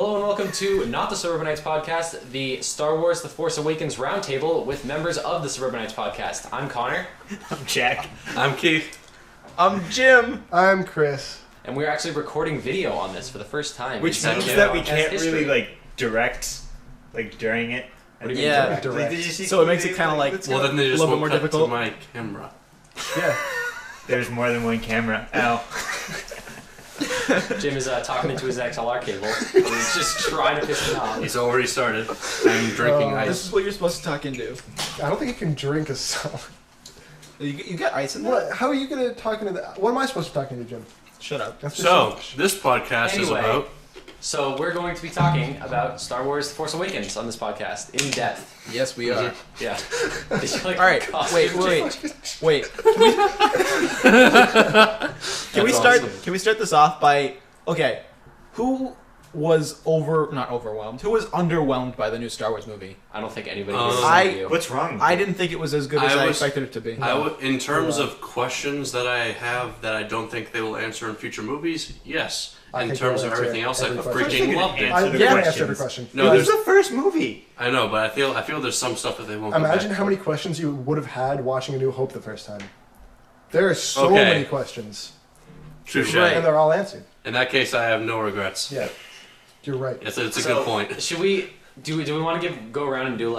Hello and welcome to not the Suburbanites podcast, the Star Wars The Force Awakens Roundtable with members of the Suburbanites podcast. I'm Connor. I'm Jack. I'm Keith. I'm Jim. I'm Chris. And we're actually recording video on this for the first time. Which means that we can't really direct during it. Yeah, direct. So it makes it kind of like Well, then they just a little won't bit more cut difficult. to my camera. Yeah. There's more than one camera. Ow. Jim is talking into his XLR cable. He's just trying to piss me off. He's already started. I'm drinking This ice. is what you're supposed to talk into. I don't think you can drink a song. You got ice in there? What? How are you going to talk into that? What am I supposed to talk into, Jim? Shut up. That's just So, selfish. this podcast is Anyway. about... So we're going to be talking about Star Wars The Force Awakens on this podcast, in depth. Yes, we are. Yeah. Did you like All right, costume? wait. Can we start? awesome. Can we start this off by who was not overwhelmed? Who was underwhelmed by the new Star Wars movie? I don't think anybody I- What's wrong? I didn't think it was as good as I was- expected it to be. In terms of questions that I have that I don't think they will answer in future movies, yes. I In think terms they'll of answer everything else, I every freaking question. loved it. Answer the can't questions. answer every question. No, It was there's... the first movie. I know, but I feel there's some stuff that they won't go Imagine back how to. many questions you would have had watching A New Hope the first time. There are so Okay. many questions, Touche. Right. and they're all answered. In that case, I have no regrets. Yeah, you're right. It's a So, good point. Should we do we want to go around and do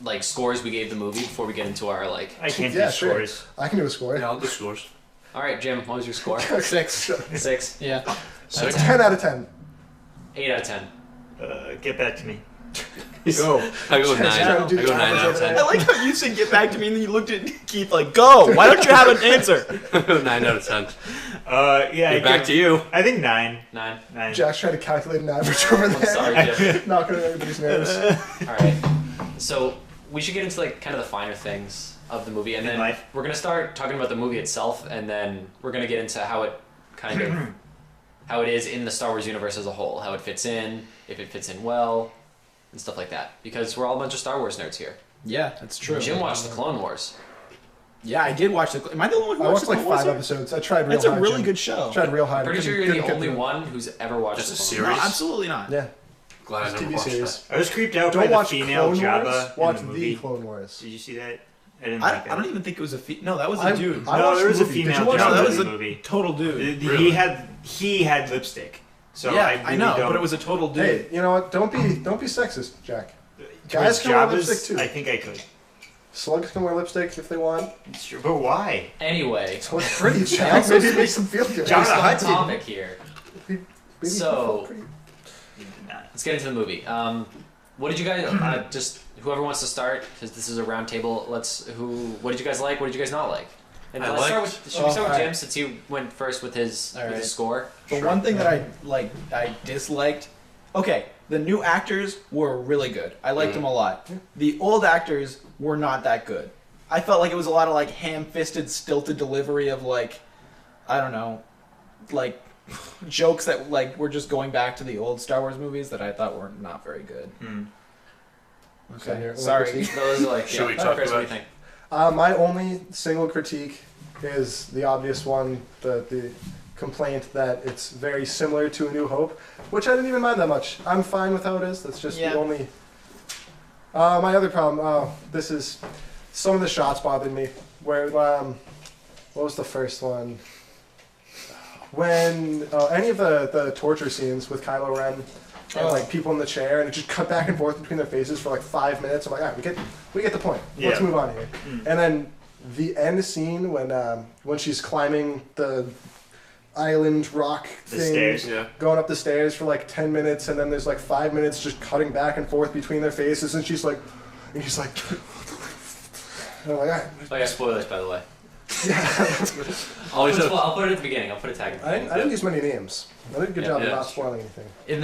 like scores we gave the movie before we get into our like? I can't Yeah, do sure. scores. I can do a score. Yeah, I'll do scores. All right, Jim, what was your score? 6. 6. Yeah. 6. 10 out of 10. 8 out of 10. Get back to me. Go. I go 9. Trying I to do go the 9 out of average 10. I like how you said get back to me and then you looked at Keith like, go! Why don't you have an answer? 9 out of 10. Yeah. Get back to you. I think 9. 9. 9. Jack's trying to calculate an average over there. I'm sorry, Jim. Knocking on everybody's nerves. All right. So we should get into like kind of the finer things of the movie, and In then life. we're gonna start talking about the movie itself, and then we're gonna get into how it kind of how it is in the Star Wars universe as a whole, how it fits in, if it fits in well, and stuff like that. Because we're all a bunch of Star Wars nerds here. Yeah, that's true. Jim watched the Clone Wars. Yeah, I did watch the. Am I the only one who I watched the like Clone Wars 5 here? episodes. I tried real It's a hard. really Jim. good show. Tried real hard. Pretty sure Couldn't- you're the couldn't only get through it. one who's ever watched Just the a Clone series? No, absolutely not. Yeah. Glad I It's never TV watched series. that. I was creeped out by Don't the watch female Clone Jabba Wars. Watch in the the movie. Clone Wars. Did you see that? I didn't I like that. don't even think it was a No, that was a I- dude. I No, watched there was the a movie. Did you female watch Jabba that the was in a the movie. total dude. Really? He had lipstick. So yeah, I really know, don't. but it was a total dude. Hey, you know what? Don't be sexist, Jack. Towards Guys can wear Jabba's, lipstick too. I think I could. Slugs can wear lipstick if they want. It's true, but why? Anyway, So it's pretty, Jack. Maybe it makes them feel good. Jabba we're the on topic here. Maybe So- it pretty- Let's get into the movie. What did you guys just whoever wants to start because this is a round table. What did you guys like? What did you guys not like? And I let's start liked- with should we start with alright. Jim since he went first with his Alright. score? The one thing that I disliked. Okay, the new actors were really good. I liked them a lot. The old actors were not that good. I felt like it was a lot of like ham-fisted, stilted delivery of like, I don't know, like jokes that like were just going back to the old Star Wars movies that I thought were not very good. So Okay, you're- sorry. Those are like Should we yeah, talk Chris, what do you about- think? My only single critique is the obvious one, the complaint that it's very similar to A New Hope, which I didn't even mind that much. I'm fine with how it is. That's just Yeah. the only. My other problem. This is some of the shots bothered me. Where what was the first one? When any of the torture scenes with Kylo Ren. And like people in the chair, and it just cut back and forth between their faces for like 5 minutes. I'm like, all right, we get the point. Let's Yeah. move on here. And then the end scene when she's climbing the island rock The thing, stairs. Yeah. going up the stairs for like 10 minutes, and then there's like 5 minutes just cutting back and forth between their faces, and he's like, and I'm like, all right. Oh yeah, spoilers by the way. Always have... I'll put it at the beginning. I'll put a tag at the I beginning. didn't use many names. I did a good job of yeah. not spoiling anything. In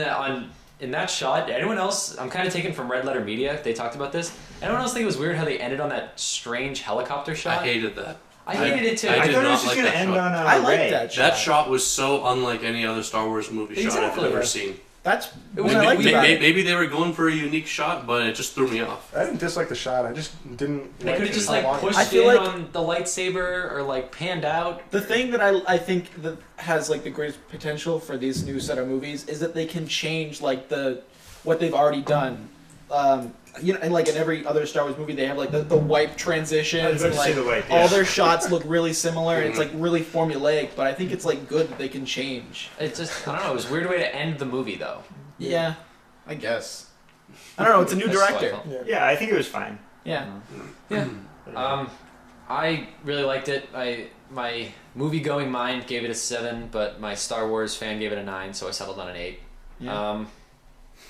that shot, anyone else? I'm kind of taken from Red Letter Media. They talked about this. Anyone else think it was weird how they ended on that strange helicopter I shot? hated that. I hated it too. I I did thought it not was just like gonna that end shot. on I like Rey. that shot. That shot was so unlike any other Star Wars movie shot I've Exactly. ever seen. That's It what was- I liked we- about it. Maybe they were going for a unique shot, but it just threw me off. I didn't dislike the shot. I just didn't. They like could have it just a like lot. pushed I feel in like- on the lightsaber or like panned out. The thing that I think that has like the greatest potential for these new set of movies is that they can change like what they've already done. And like in every other Star Wars movie, they have like the wipe I was transitions about and to say like the wipe, all yeah. their shots look really similar. And it's like really formulaic, but I think it's like good that they can change. It's just I don't know. It was a weird way to end the movie though. Yeah, I guess. I don't know. It's a new That's how I director. felt. Yeah. Yeah, I think it was fine. Yeah. Yeah. I really liked it. My movie going mind gave it a 7, but my Star Wars fan gave it a 9, so I settled on an 8. Yeah.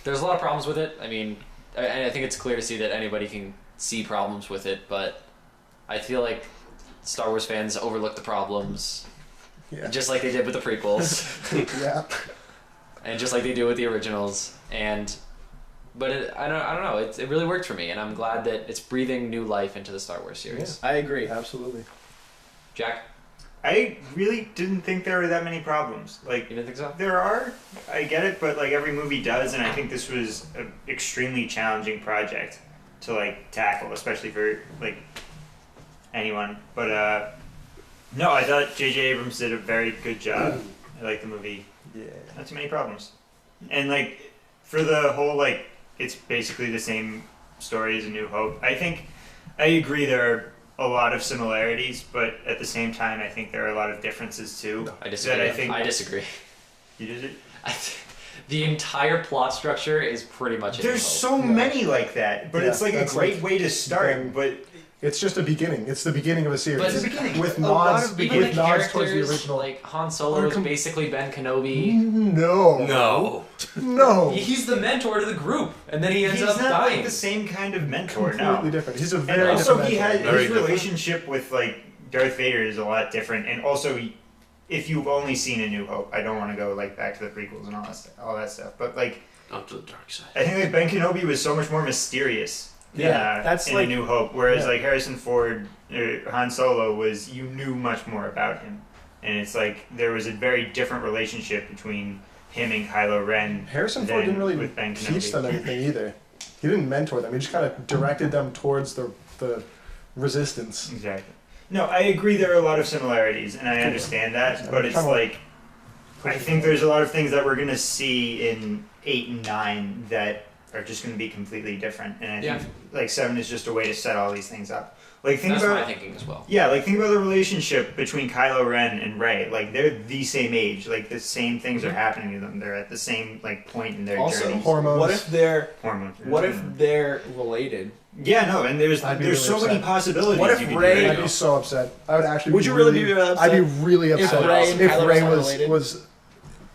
There's a lot of problems with it. I mean, I think it's clear to see that anybody can see problems with it, but I feel like Star Wars fans overlook the problems, Yeah. just like they did with the prequels, Yeah. and just like they do with the originals. But I don't know. It really worked for me, and I'm glad that it's breathing new life into the Star Wars series. I agree. Absolutely. Jack, I really didn't think there were that many problems. Like, you didn't think so? there are, I get it, but like every movie does, and I think this was an extremely challenging project to like tackle, especially for like anyone. But no, I thought J.J. Abrams did a very good job. I like the movie. Yeah. Not too many problems, and like for the whole like it's basically the same story as A New Hope. I think I agree there are a lot of similarities, but at the same time, I think there are a lot of differences too. I disagree. That I disagree. You did it. The entire plot structure is pretty much. There's so many like that, but Yeah, it's like a that's great like way to start. Ben- But It's just a beginning. It's the beginning of a series. But it's the beginning. with a lot nods, of even the with nods towards the characters, original. like Han Solo is basically Ben Kenobi. No. No. No. He's the mentor to the group, and then he ends he's up not dying. like the same kind of mentor. Completely No. different. He's a And very also, different he mentor. had Very his different. relationship with like Darth Vader is a lot different. And also, if you've only seen A New Hope, I don't want to go like back to the prequels and all that stuff. But like, Up to the dark side. I think like Ben Kenobi was so much more mysterious. Yeah, that's in like- A New Hope, whereas Yeah. like Harrison Ford, Han Solo was you knew much more about him, and it's like there was a very different relationship between him and Kylo Ren. Harrison than Ford didn't really with Ben teach Kenobi. them anything either. He didn't mentor them. He just kind of directed them towards the resistance. Exactly. No, I agree there are a lot of similarities, and I understand that, but it's Kinda like I think there's a lot of things that we're gonna see in 8 and 9 that are just gonna be completely different, and I think like 7 is just a way to set all these things up. Like think That's about my thinking as well. Yeah, like think about the relationship between Kylo Ren and Rey. Like they're the same age. Like the same things are happening to them. They're at the same like point in their Also, journeys. Hormones. what if they're Hormones. they're related? Yeah, no, and there's I'd be there's really so many upset. possibilities. What if you could Rey- do. I'd be so upset. I would actually. Would be you really be upset? I'd be really If upset Rey and if Kylo Rey Ren was related? was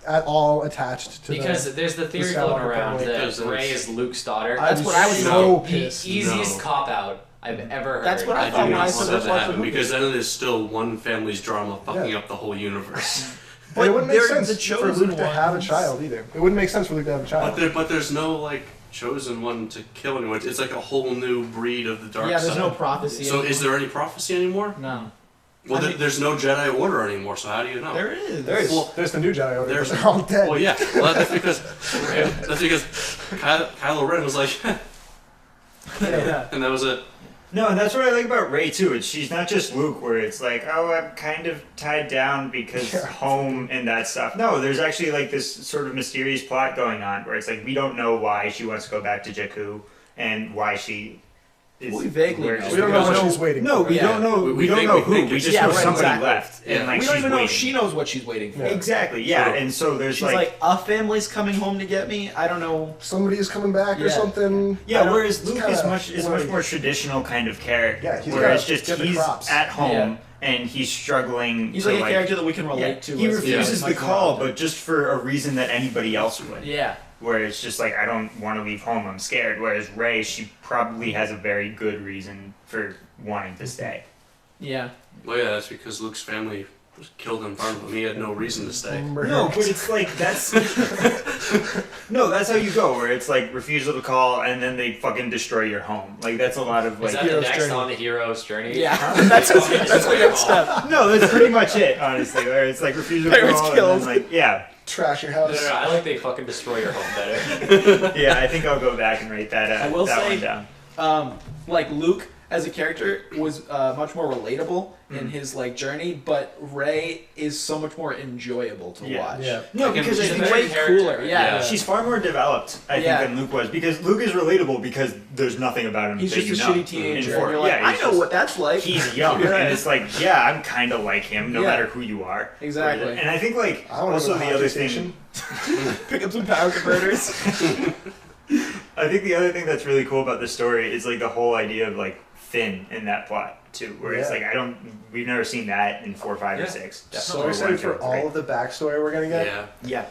at all attached to Because there's the theory Skywalker floating around family. that Because Rey it's- is Luke's daughter. I'd That's be what I was so The pissed. easiest No. cop out I've ever heard. That's what I I thought do when I not saw want this that to watch the happen movie. because then it is still one family's drama fucking Yeah. up the whole universe. But it wouldn't make they're sense the for chosen Luke to have a ones. child either. It wouldn't make sense for Luke to have a child. But there's no like chosen one to kill anyone. It's like a whole new breed of the dark Yeah, side. there's no prophecy. So is there any prophecy anymore? No. Well, I mean- there's no Jedi Order anymore. So how do you know? There is. Well, There's the new Jedi Order. there's- But they're all dead. Well, yeah. Well, that's because Kylo Ren was like, Yeah. and that was it. No, and that's what I like about Rey too. It's she's not just Luke, where it's like, oh, I'm kind of tied down because Yeah. home and that stuff. No, there's actually like this sort of mysterious plot going on where it's like we don't know why she wants to go back to Jakku and why she is. We vaguely where know. she's We don't know going. what she's waiting No, for. we Yeah. don't know. We We don't think- know we who. think We it's- just Yeah, know right, somebody exactly. left, and Yeah. like We she's don't even know waiting. if she knows what she's waiting for. Yeah. Exactly. Yeah, True. and so there's She's like, a family's coming home to get me. I don't know. Somebody is coming back or Yeah. something. I Yeah, don't- whereas it's Luke kinda is much like- more traditional kind of character. Yeah, he's where got it's just different he's crops. at home Yeah. and he's struggling. He's to, like a character that we can relate Yeah, to. he as- refuses much the more call, often. but just for a reason that anybody else would. Yeah. Where it's just like I don't want to leave home, I'm scared. Whereas Rey, she probably has a very good reason for wanting to stay. Yeah. Well, yeah, that's because Luke's family killed in front of him. He had no reason to stay. No, but it's like that's no, that's how you go. Where it's like refusal to call, and then they fucking destroy your home. Like that's a lot of Is like. that the hero's next journey. on the hero's journey? Yeah, that's the next step. No, that's pretty much it. Honestly, where it's like refusal to Parents call, killed. and then like yeah, Trash your No, house. I like they fucking destroy your home better. yeah. I think I'll go back and write that I will that say- one down. Like Luke as a character was much more relatable in his like journey, but Rey is so much more enjoyable to Yeah. watch. Yeah. No, Like, because I she's a think very way character. cooler. Yeah. she's far more developed, I Yeah. think, than Luke was. Because Luke is relatable because there's nothing about him He's that just a you know. shitty teenager. And And you're like, yeah, I he's know just- what that's like. He's young, Yeah. and it's like, yeah, I'm kind of like him, no Yeah. matter who you are. Exactly. And I think like I want to also go to the the other station. thing. Pick up some power converters. I think the other thing that's really cool about this story is like the whole idea of like Finn in that plot too, where it's Yeah. like we've never seen that in 4, 5, Yeah. or 6. So Or excited for 1, 2, 3. all of the backstory we're gonna get. Yeah. Yeah.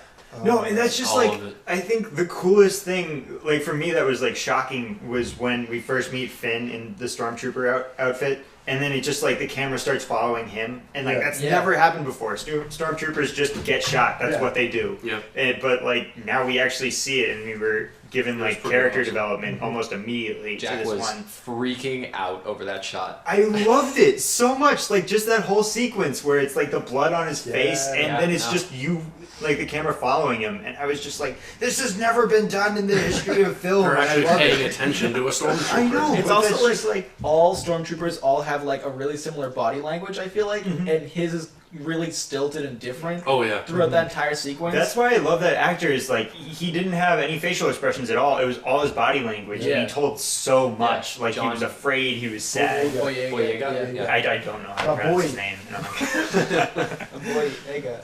No, and that's just All like of it. I think the coolest thing, like for me, that was like shocking was when we first meet Finn in the stormtrooper outfit, and then it just like the camera starts following him, and like Yeah. that's Yeah. never happened before. Stormtroopers just get shot. That's Yeah. what they do. Yep. But like now we actually see it, and we were given It was like pretty character awesome. development almost immediately to Jack this was one. freaking out over that shot. I loved it so much, like just that whole sequence where it's like the blood on his face, and Yeah, then it's no. just you, like the camera following him, and I was just like, this has never been done in the history of film. Or and I actually love paying it. attention to a stormtrooper. I know, It's but also that's like- just like All stormtroopers all have like a really similar body language, I feel like, Mhm. and his is really stilted and different Oh yeah. throughout that entire sequence. that's why I love that actor. Is like he didn't have any facial expressions at all. It was all his body language, and Yeah. he told so much. Yeah, like John- he was afraid, he was sad. Boyega. Boyega, yeah. I don't know how to Oh, pronounce boy. his name. And I'm like, Boyega.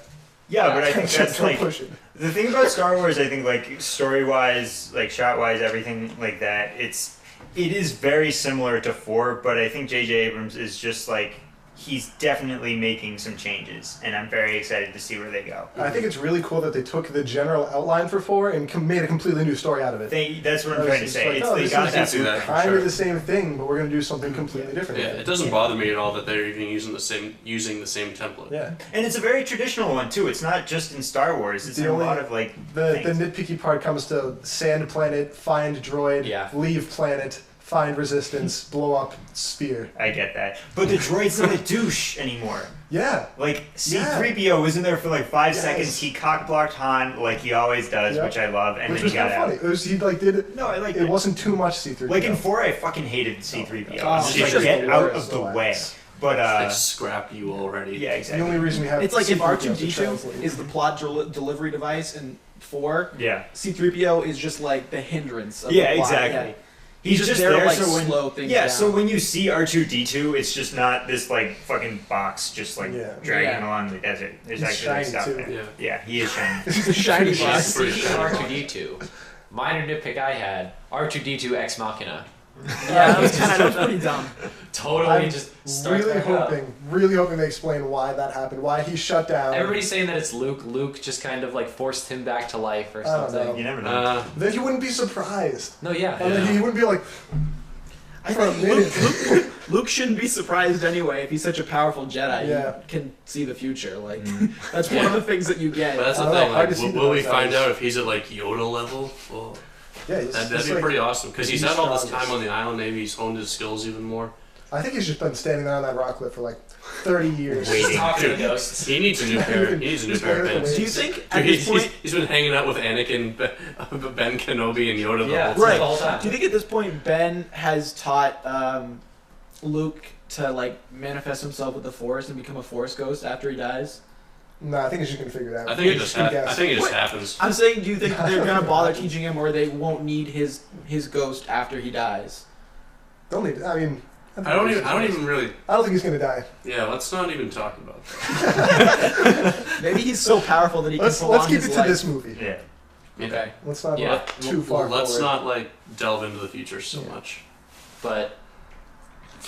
yeah, but I think that's Don't like push it. the thing about Star Wars. I think like story wise, like shot wise, everything like that. It is very similar to 4, but I think J.J. Abrams is just like he's definitely making some changes, and I'm very excited to see where they go. I think it's really cool that they took the general outline for 4 and made a completely new story out of it. That's what I'm trying to It's say. like, It's oh, they this got is that. see that. for kind sure. of the same thing, but we're gonna do something completely different. Yeah, with it doesn't bother me at all that they're even using the same template. Yeah. And it's a very traditional one too. It's not just in Star Wars. It's The in a only- lot of like The things. nitpicky part comes to sand planet, find droid, Yeah. leave planet, find resistance, blow up sphere. I get that, but the droid's not a douche anymore. Yeah. Like C-3PO was in there for like 5 seconds. He cock blocked Han like he always does, Yep. which I love, and Which then was he kind got of funny. out. It was, he like did it. No, I like It wasn't too much C3PO. Like in 4, I fucking hated C-3PO. Oh, I was it's just just like, get the out worst. of the way. But They scrapped you already. yeah, the exactly. only reason we have It's like if C-3PO to R2D2 translate. is the plot delivery device in 4, Yeah, C3PO is just like the hindrance of yeah, the plot. exactly. Yeah. He's just just there to, there like, so when slow things yeah, down. so when you see R2D2, it's just not this like fucking box just like Yeah. dragging Yeah. along the desert. There's He's actually like, shiny, stuff too. there. Yeah. Yeah, he is shiny. It's a shiny Yeah. box. Pretty Speaking of sure. R2D2, minor nitpick I had, R2D2 Ex Machina. Yeah, that was kind of pretty dumb. Totally I'm just starts really back up. hoping they explain why that happened, why he shut down. Everybody's saying that it's Luke. Luke just kind of like forced him back to life or I don't something. know. You never know. Then he wouldn't be surprised. No, yeah. And then Yeah. he wouldn't be like, I for a think minute. Luke shouldn't be surprised anyway if he's such a powerful Jedi. Yeah. He can see the future. Like that's one of the things that you get. But that's I the don't know, thing. hard Like, to see the will we dark find side. out if he's at like Yoda level? Well, Yeah, he's, that'd he's be like, pretty awesome because he's he's had all this strongest. time on the island. Maybe he's honed his skills even more. I think he's just been standing there on that rock cliff for like 30 years. Wait. Just talking to ghosts. He needs a new pair. He needs a new He's pair of better than pants. Do you think Dude, at this point? he's been hanging out with Anakin, Ben Kenobi, and Yoda the Yeah, whole it's time. Right. the whole time. Do you think at this point Ben has taught Luke to like manifest himself with the Force and become a Force ghost after he dies? No, I think he's just gonna figure it out. I think it just Good I guess. think it just What? happens. I'm saying, do you think they're gonna bother teaching him, or they won't need his ghost after he dies? Don't need. I mean, I don't even really. I don't think he's gonna die. Yeah, let's not even talk about that. Maybe he's so powerful that he can Let's prolong keep his it to life. this movie. Yeah. Okay. Let's not Yeah. look too far Let's forward. not like delve into the future so Yeah. much. But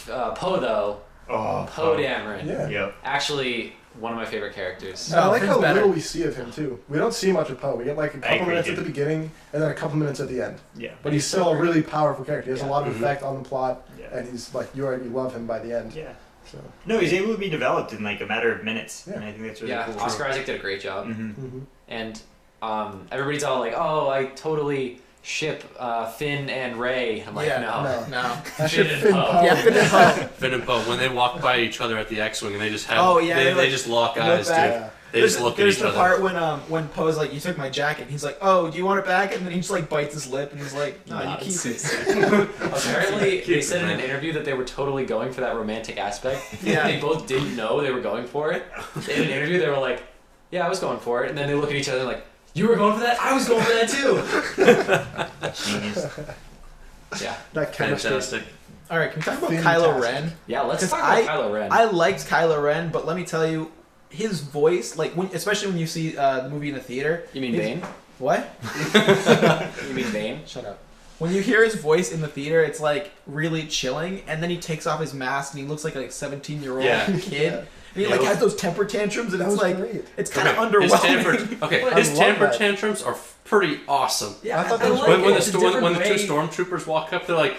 Poe though, Oh, Poe Dameron, Yeah. Yep. actually one of my favorite characters. I like Finn's how better. little we see of him too. We don't see much of Poe. We get like a couple agree, minutes at dude. the beginning and then a couple minutes at the end. Yeah. But he's still a really powerful character. He has a lot of Mhm. effect on the plot, Yeah. and he's like you already love him by the end. Yeah. So No, he's able to be developed in like a matter of minutes, and I think that's really cool. Oscar Isaac did a great job, Mm-hmm. and everybody's all like, "Oh, I totally ship Finn and Rey." I'm like, Yeah, no. I Finn should and Finn Poe. Poe. Yeah, Finn and Poe. Finn and Poe, when they walk by each other at the X-wing and they just have, Oh, yeah, they like, just lock look eyes, dude. back. Yeah. They just look at There's each the other. part when Poe's like, "You took my jacket." And he's like, "Oh, do you want it back?" And then he just like bites his lip and he's like, "No, you keep it." Apparently, Keep they it, said in an man. interview that they were totally going for that romantic aspect. Yeah. They both didn't know they were going for it. In an interview, they were like, "Yeah, I was going for it," and then they look at each other like, "You were going for that? I was going for that too." Genius. Yeah, That chemistry. Fantastic. All right, can we talk about Fantastic. Kylo Ren? yeah. Let's 'Cause talk about Kylo Ren. I liked Kylo Ren, but let me tell you, his voice, like especially when you see the movie in the theater. You mean his- Bane? What? You mean Bane? Shut up. When you hear his voice in the theater, it's like really chilling, and then he takes off his mask and he looks like a 17-year-old Yeah. kid. And he Yeah, like it was- has those temper tantrums, and That it's was like great. it's kind of His underwhelming. his love temper that. tantrums are pretty awesome. Yeah, I thought that was like When, when, it. the, It's a sto- when, when the different two way. stormtroopers walk up, they're like,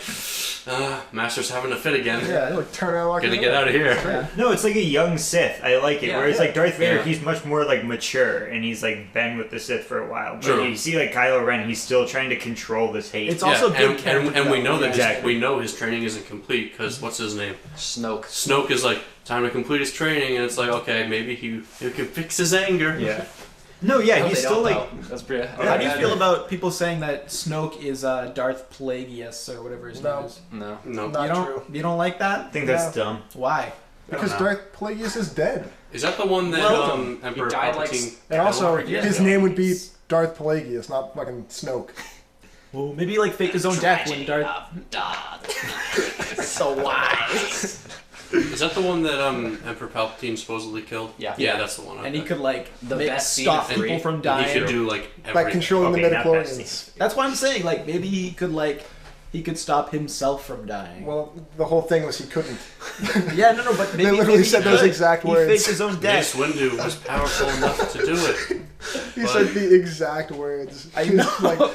Master's having a fit again. Yeah, like turn around, walk Gonna away. get out of here. Yeah. No, it's like a young Sith. I like it. Yeah, Whereas yeah. like Darth Vader, Yeah. he's much more like mature, and he's like been with the Sith for a while. But True. you see like Kylo Ren, he's still trying to control this hate. It's also good and, character and we know that Exactly. we know his training isn't complete because what's his name? Snoke. Snoke is like time to complete his training, and it's like okay, maybe he can fix his anger. yeah. No, yeah, Oh, he's they still don't, like. though. That's pretty. How do you feel about people saying that Snoke is Darth Plagueis or whatever his No. name is? No. No, Not you don't true. you don't like that? I think that's dumb. Why? Because know. Darth Plagueis is dead. is that the one that Well, Emperor he died, like, Palpatine? And also, Yeah. his name would be Darth Plagueis, not fucking Snoke. Well, maybe like fake his own death when Darth. Darth. So wise. Is that the one that Emperor Palpatine supposedly killed? Yeah. Yeah, that's the one. And he could like The make, best scene stop of people three. from And dying. he could do like By everything. controlling Okay, the not best midichlorians. That's what I'm saying. Like maybe he could stop himself from dying. Well, the whole thing was he couldn't. Yeah, no, but maybe literally maybe said he those could. exact He words. faked his own Mace death. Windu was powerful enough to do it. He But- said the exact words. I He was know. like,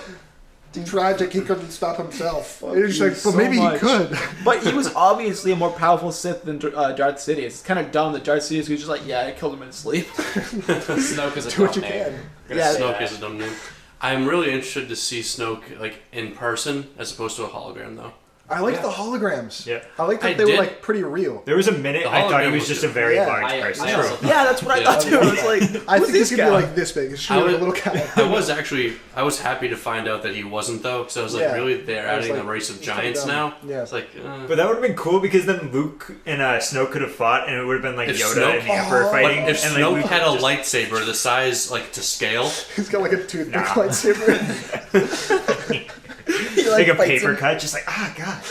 tragic, he couldn't stop himself. Fuck And you're just you like, but so maybe much. he could. But he was obviously a more powerful Sith than Darth Sidious. It's kind of dumb that Darth Sidious was just like, yeah, I killed him in his sleep. Snoke is a Do what dumb you name. can. Gonna Yeah, say Snoke that. is a dumb name. I'm really interested to see Snoke like in person as opposed to a hologram though. I like Yeah. the holograms. Yeah. I like that I they were did. like pretty real. There was a minute The I thought he hologram was was just a good. very Yeah. large I person. also thought Yeah, that's what I Yeah. thought too. I was like, I who's think this he's gonna guy? be like this big. It's I really a would- little guy. I was happy to find out that he wasn't though, because I was like, Yeah. really, they're I was adding like, a race of it's kinda giants dumb. now. Yeah. It's like, But that would have been cool because then Luke and Snoke could have fought, and it would have been like If Yoda Snoke- and the Emperor fighting. if and like, Snoke Luke had a just- lightsaber the size like to scale, He's got like a toothpick Nah. lightsaber. He, like a fights paper him. cut, just like god.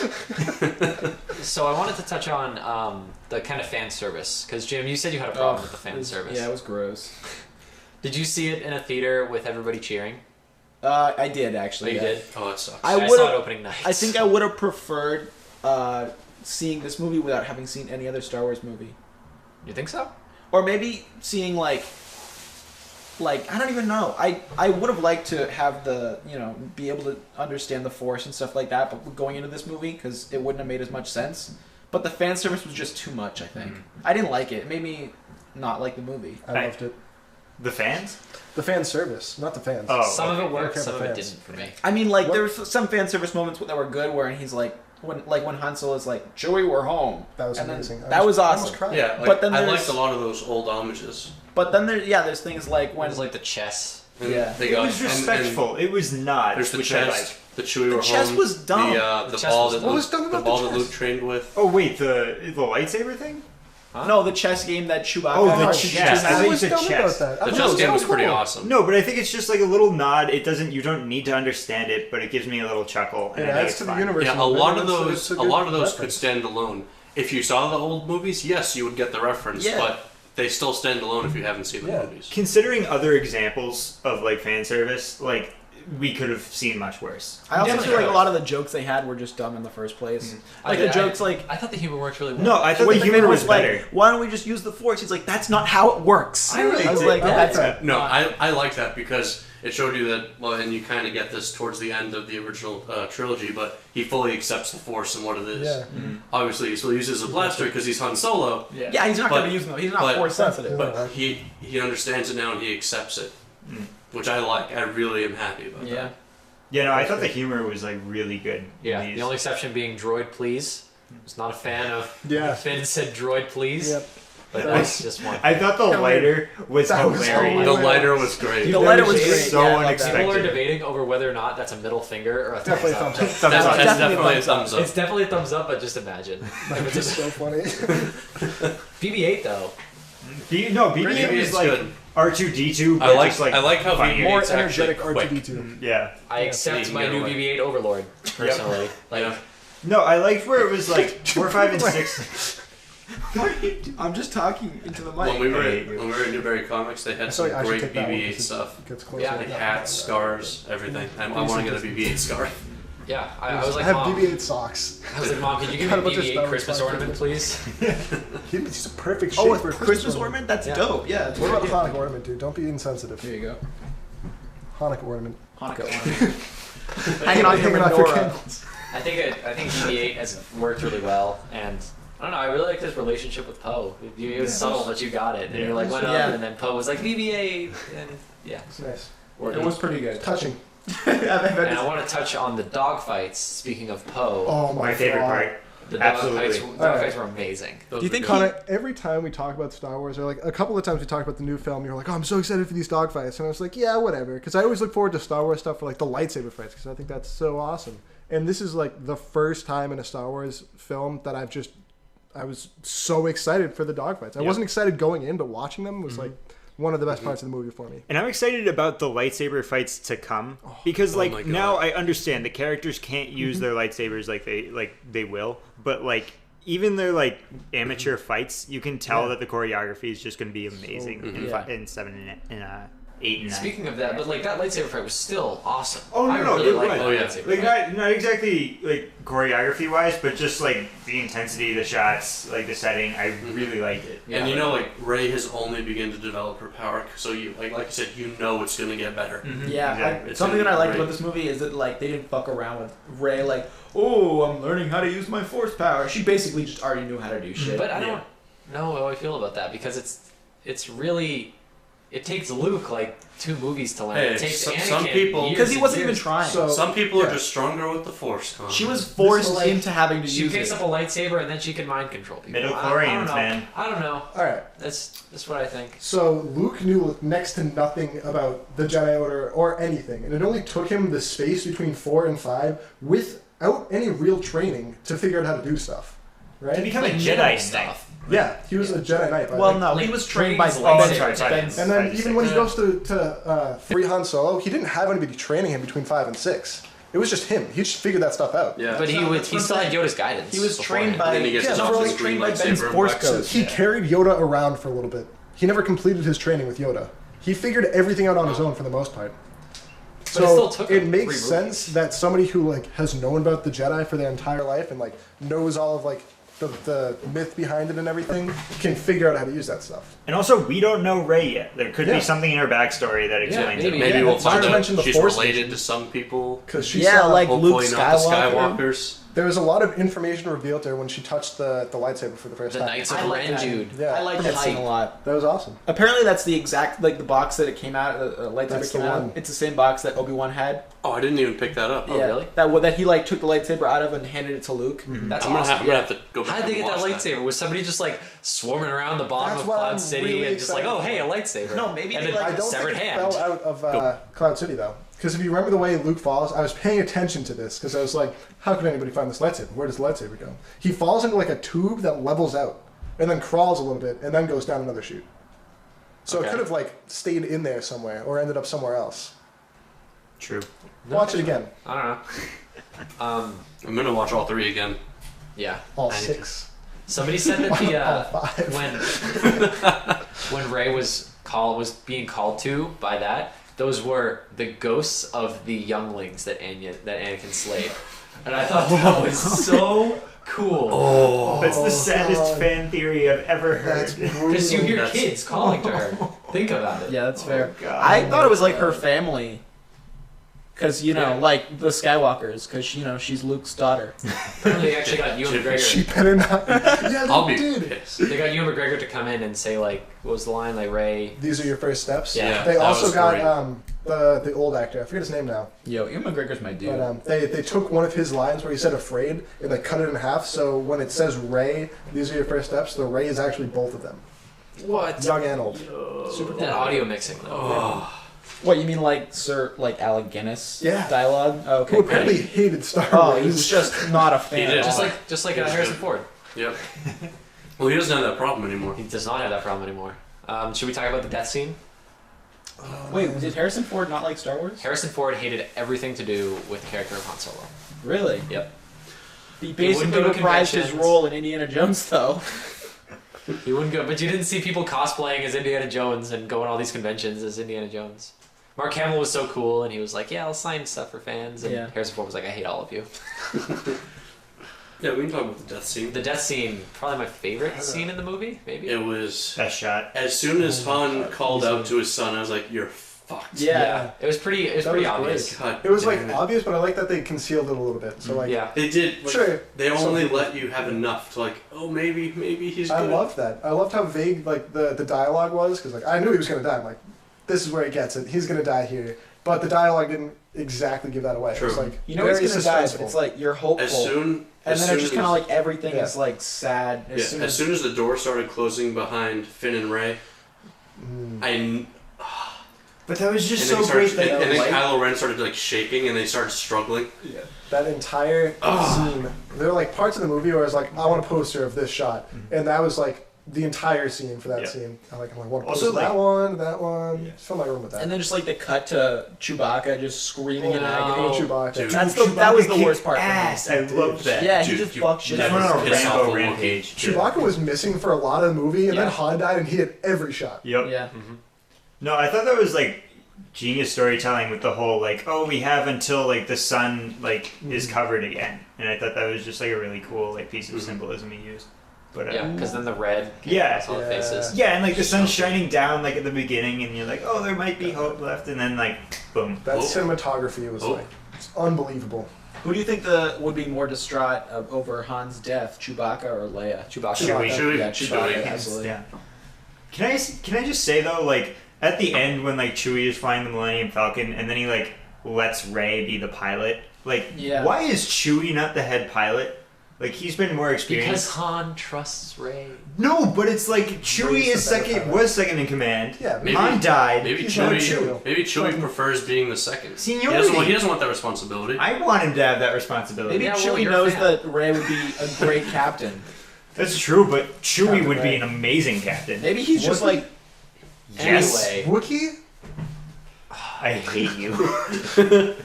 So I wanted to touch on the kind of fan service because Jim, you said you had a problem with the fan service. Yeah, it was gross. Did you see it in a theater with everybody cheering? I did Oh, actually. you yeah. did. oh that sucks. I I would've- saw it opening night. I think I would have preferred seeing this movie without having seen any other Star Wars movie, You think so? or maybe seeing like I don't even know. I would have liked to have be able to understand the Force and stuff like that, but going into this movie because it wouldn't have made as much sense. But the fan service was just too much. I think I didn't like it. It made me not like the movie. I loved it. The fans? The fan service, not the fans. Oh. Some of it okay. worked, Okay, some the of it fans. didn't for me. I mean, like What? there was some fan service moments that were good, where he's like when Han Solo is like, "Chewie, we're home." That was And then amazing. that was I awesome. almost cried. yeah, like, But then I there's- liked a lot of those old homages. But then there's things like When when it was like the chess. And Yeah. they It got, was and- respectful. it was not. There's the which I chest, the Chewie The were chest home, was dumb. The The chest ball was that dumb. What was dumb the about ball the that Luke chest? trained with. Oh wait, the lightsaber thing? Huh? no, the chess game that Chewbacca. Oh, the had. chess. I I thought you was said dumb chess. about that. I The thought chess it game was so pretty cool. awesome. No, but I think it's just like a little nod. It doesn't. You don't need to understand it, but it gives me a little chuckle. And It I think adds it's to the fun. universe. Yeah, and a lot it's of those, it's a good lot of those could reference. stand alone. If you saw the old movies, yes, you would get the reference, Yeah. but they still stand alone if you haven't seen the Yeah. movies. Considering other examples of like fan service, like we could have seen much worse. I also Definitely feel like a could. lot of the jokes they had were just dumb in the first place. Like I- the jokes, like I thought the humor worked really well. No, I thought when the the humor man was like, better. "Why don't we just use the Force?" He's like, "That's not how it works." I really was did. like, I like "That's that. No, I like that because it showed you that, well, and you kind of get this towards the end of the original trilogy, but he fully accepts the Force and what it is. Yeah. Obviously, he still uses a blaster because he's Han Solo. Yeah, he's not But- going to be using them. He's not but- force sensitive. But he understands it now and he accepts it, which I like. I really am happy about Yeah. that. Yeah, no, I thought the humor was like really good. Yeah, in these. the only exception being droid, please. I was not a fan of Yeah. when Finn said droid, please. Yep. But that's just one. I thought the lighter was That was hilarious. The lighter was great. The lighter was It's great. so yeah, I love that. unexpected. People are debating over whether or not that's a middle finger or a Definitely thumbs thumbs up. up. That's Definitely definitely a a thumbs up. It's definitely a thumbs up, but just imagine. Which is so funny. BB-8 though. BB-8 BB-8 was is like good. R2D2. I but like just, like how funnier. BB-8's More actually energetic quick. R2D2. Yeah. I accept you my can new get away. BB-8 overlord personally. Like, Yeah. No, I liked where it was like 4, 5, and 6. I'm just talking into the mic. When we were at Newberry Comics, they I had saw some I should great take that one BB-8 because stuff. it gets closer. Yeah, Like hats, scarves, everything. I want to get a BB-8 scarf. yeah, I was I like, have Mom. BB-8 socks. I was like, Mom, could you give Got me a bunch a of BB-8 Star Wars Christmas fighters. ornament, please? He's a perfect shape Oh, for a a Christmas ornament? That's Yeah. dope. Yeah. That's What about great. Hanukkah ornament, dude? Don't be insensitive. Here you go. Hanukkah ornament. Hanukkah ornament. Hanging on your Hanging off your menorah. candles. I think BB-8 has worked really well, and I don't know. I really liked his relationship with Poe. It was subtle, but you got it, and you're like, went up, Yeah. and then Poe was like BB-8, and yeah. It's nice. It was pretty good. Touching. And I want to touch on the dogfights. Speaking of Poe, Oh my My favorite God. part. the absolutely. dogfights were amazing. Do you think Connor, every time we talk about Star Wars, or like a couple of times we talk about the new film, you're like, "Oh, I'm so excited for these dogfights," and I was like, "Yeah, whatever," because I always look forward to Star Wars stuff for like the lightsaber fights, because I think that's so awesome. And this is like the first time in a Star Wars film that I was so excited for the dogfights. I wasn't excited going in, but watching them was like one of the best parts of the movie for me. And I'm excited about the lightsaber fights to come because my like God. now I understand the characters can't use their lightsabers like they will, but like even their like amateur fights, you can tell that the choreography is just going to be amazing in 7 and 8 and 9. Speaking of that, but like that lightsaber fight was still awesome. Oh, no, I no, really it liked was. that Oh, yeah. lightsaber Like fight. not exactly like choreography wise, but just like the intensity, the shots, like the setting. I really liked it. And you know, like Rey has only begun to develop her power, so you like I said, you know it's gonna get better. Yeah, Exactly. It's something that gonna I be liked great. about this movie is that like they didn't fuck around with Rey. Like, oh, I'm learning how to use my force power. She basically just already knew how to do shit. But I don't know how I feel about that because it's really it takes Luke like 2 movies to learn. Hey, it takes some Anakin people- years because he and wasn't even years. trying. So- Some people yeah. are just stronger with the Force. Connor. She was forced like- into having to She use picks it. up a lightsaber and then she can mind control people. I don't Midichlorians, know. man. I don't know. All right. That's what I think. So Luke knew next to nothing about the Jedi Order or anything, and it only took him the space between 4 and 5 without any real training to figure out how to do stuff. Right? To become Like a minimal Jedi stuff. Knight. Yeah, he was a Jedi Knight. By Well, the no, like, he was trained by trains Ben. lightsabers. Ben- Right. And then 5 to even when he 6. goes to free Han Solo, he didn't have anybody training him between 5 and 6. It was just him. He just figured that stuff out. Yeah. But he that's still what had I'm Yoda's guidance. He was trained by. And then he gets his no, off he his was green trained by lightsaber Ben's and force waxes. codes. He carried Yoda around for a little bit. He never completed his training with Yoda. He figured everything out on his own for the most part. But it still took it him makes 3 sense movies. that somebody who like has known about the Jedi for their entire life and like knows all of like the myth behind it and everything can figure out how to use that stuff. And also, we don't know Rey yet. There could Yeah. be something in her backstory that explains maybe. it. Maybe Yeah, we'll that's why find I out mentioned the she's Force related Nation. to some people. Because she Yeah, saw, like Hopefully Luke not the Skywalker. Skywalkers. there was a lot of information revealed to her when she touched the lightsaber for the first The time. Knights I of like Ren, that. Jude. Yeah, I like that scene a lot. that was awesome. Apparently, that's the exact like the box that it came out. The lightsaber That's came the out. one. It's the same box that Obi-Wan had. Oh, I didn't even pick that up. Oh, really? That he like took the lightsaber out of and handed it to Luke. That's I'm awesome. gonna have to go back How did they and get that watch lightsaber? Was somebody just like swarming around the bottom That's of what Cloud I'm City really and just like, excited oh hey, a lightsaber? No, maybe and they, then like, I don't severed think it hand. fell out of Cloud City though, because if you remember the way Luke falls, I was paying attention to this because I was like, how could anybody find this lightsaber? Where does the lightsaber go? He falls into like a tube that levels out and then crawls a little bit and then goes down another chute. So Okay. it could have like stayed in there somewhere or ended up somewhere else. True. Watch it again. I don't know. I'm gonna watch all 3 again. Yeah. All I need 6. Somebody said that the All 5. when Rey was being called to by that, those were the ghosts of the younglings that Anakin slayed, and I thought that was so Cool. Oh. That's the saddest fan theory I've ever That's heard. Because you hear That's- kids calling to her. Think about it. Yeah, that's fair. God. I thought it was like her family. Because, like the Skywalkers, because, she's Luke's daughter. Apparently they actually got Ewan She McGregor. better not. Yeah, I'll they be did. pissed. They got Ewan McGregor to come in and say, like, what was the line? Like, Ray. These are your first steps. Yeah, They that also was got great. the old actor. I forget his name now. Yo, Ewan McGregor's my dude. But they took one of his lines where he said "afraid" and they cut it in half. So when it says "Ray," these are your first steps. The Ray is actually both of them, What? young and old. Super cool. That audio mixing, though. Oh. What, you mean like Alec Guinness Yeah. dialogue? Oh, okay. Who apparently hated Star Oh, Wars. he was just not a fan. He did. at all. Just like It was Harrison good. Ford. Yep. Well, he doesn't have that problem anymore. He does not have that problem anymore. Should we talk about the death scene? Wait, did Harrison Ford not like Star Wars? Harrison Ford hated everything to do with the character of Han Solo. Really? Yep. He wouldn't basically go to reprised his conventions. role in Indiana Jones, though. He wouldn't go, but you didn't see people cosplaying as Indiana Jones and going all these conventions as Indiana Jones. Mark Hamill was so cool, and he was like, "Yeah, I'll sign stuff for fans." And Yeah. Harrison Ford was like, "I hate all of you." Yeah, we can talk about the death scene. The death scene, probably my favorite scene in the movie. Maybe. It was Best shot. as soon as Han called out to his son, I was like, "You're fucked." Yeah. It was pretty. It was That pretty was obvious. God It was like damn it. obvious, but I like that they concealed it a little bit. So like, Yeah. They did. Like, Sure. They only Some- let you have enough to like, oh, maybe he's good. I loved that. I loved how vague like the dialogue was because like I knew he was gonna die. I'm like, this is where he gets it. He's gonna die here. But the dialogue didn't exactly give that away. It was True. like You know he's very gonna die, but suspenseful. it's like you're hopeful. As soon and as then soon it's just as- kind of like everything Yeah. is like sad. Yeah, as soon as the door started closing behind Finn and Rey, I But that was just and so then, he great started, that and then like, Kylo Ren started like shaking and they started struggling. that entire scene. There were like parts of the movie where I was like, I want a poster of this shot, and that was like the entire scene for that Yeah. scene. I'm like, I want to Also, poster like- that one. Yeah. Fill my room with that. And then just like the cut to Chewbacca just screaming in Oh, agony. no. Chewbacca. Dude. That was the Chewbacca worst part. kicked for me. ass. I loved that. Yeah, he Dude, just you fucked shit Just never went up. on a piss off Rambo a rampage. Chewbacca was missing for a lot of the movie, and Yeah. then Han died, and he hit every shot. Yep. Yeah. No, I thought that was like genius storytelling with the whole like, oh, we have until like the sun like is covered again, and I thought that was just like a really cool like piece of symbolism he used. But Yeah, because then the red came Yeah. across all the Yeah. faces. yeah, and like the sun's shining down like at the beginning, and you're like, oh, there might be hope left, and then like, boom. That Oh. cinematography was Oh. like it's unbelievable. Who do you think would be more distraught over Han's death, Chewbacca or Leia? Chewbacca. Chewie. Yeah, Chewbacca, Chewie. absolutely. Yeah. Can I just say though, like at the end when like Chewie is flying the Millennium Falcon, and then he like lets Rey be the pilot. Like, Yeah. why is Chewie not the head pilot? Like he's been more Because experienced. Han trusts Rey. No, but it's like Chewie Rey's is the better second pilot. was second in command. Yeah, Maybe- Han died. Maybe He's not Chewie. Maybe Chewie Like- prefers being the second. He Seniority. doesn't want that responsibility. I want him to have that responsibility. Maybe Yeah, well, Chewie you're a knows fan. that Rey would be a great captain. That's true, but Chewie Captain would be Rey. an amazing captain. Maybe he's just Wookiee? like, Yes. Anyway, Wookiee? I hate you.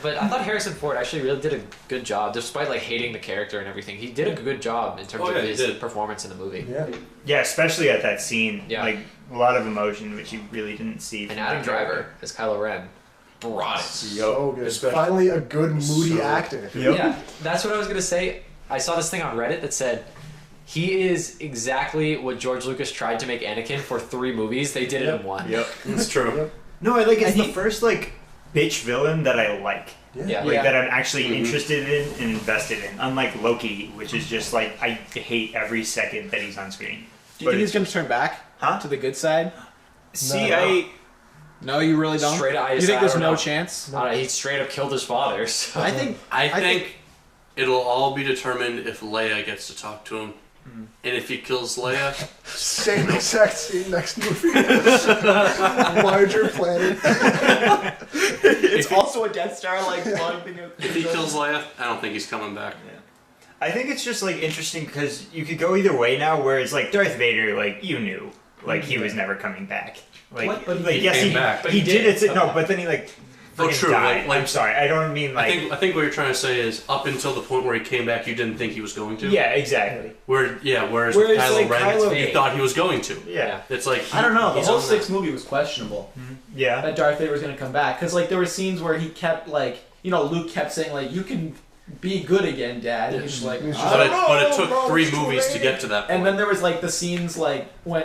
but I thought Harrison Ford actually really did a good job, despite like hating the character and everything. He did a good job in terms Oh, of yeah, he his did. performance in the movie. Yeah. Yeah, especially at that scene. Yeah. Like a lot of emotion, which you really didn't see. And from Adam that Driver character. as Kylo Ren brought it. So good. Especially- Finally, a good moody So- actor. Yep. Yeah, that's what I was gonna say. I saw this thing on Reddit that said he is exactly what George Lucas tried to make Anakin for 3 movies. They did it in one. Yep. That's true. Yep. No, I like it's And the first like bitch villain that I like. Yeah. Like Yeah. that I'm actually Mhm. interested in and invested in. Unlike Loki, which is just like I hate every second that he's on screen. do you think he's going to turn back Huh? to the good side? See, No. No, you really don't? Straight up, You think there's I don't no know. chance? He straight up killed his father. So. I think I I think it'll all be determined if Leia gets to talk to him. And if he kills Leia, Same exact scene next movie. Larger planet. it's also a Death Star like blowing thing. if he kills Leia, I don't think he's coming back. I think it's just like interesting because you could go either way now. Where it's like Darth Vader, like you knew, like he was never coming back. Like, What? But like he yes, came he back. But he did it. No, but then he like Oh, friggin' true, died. like- I'm sorry, I don't mean like. I think what you're trying to say is up until the point where he came back, you didn't think he was going to. yeah, exactly. Whereas Whereas, Kylo like, Ren, Kylo- you thought he was going to. Yeah, It's like I don't know. The he's whole on that. 6th movie was questionable. yeah. That Darth Vader was going to come back because like there were scenes where he kept like Luke kept saying like you can be good again, Dad. And he's just like, He's just I don't know, But it took bro, 3 it's too movies to late." get to that point. And then there was like the scenes like when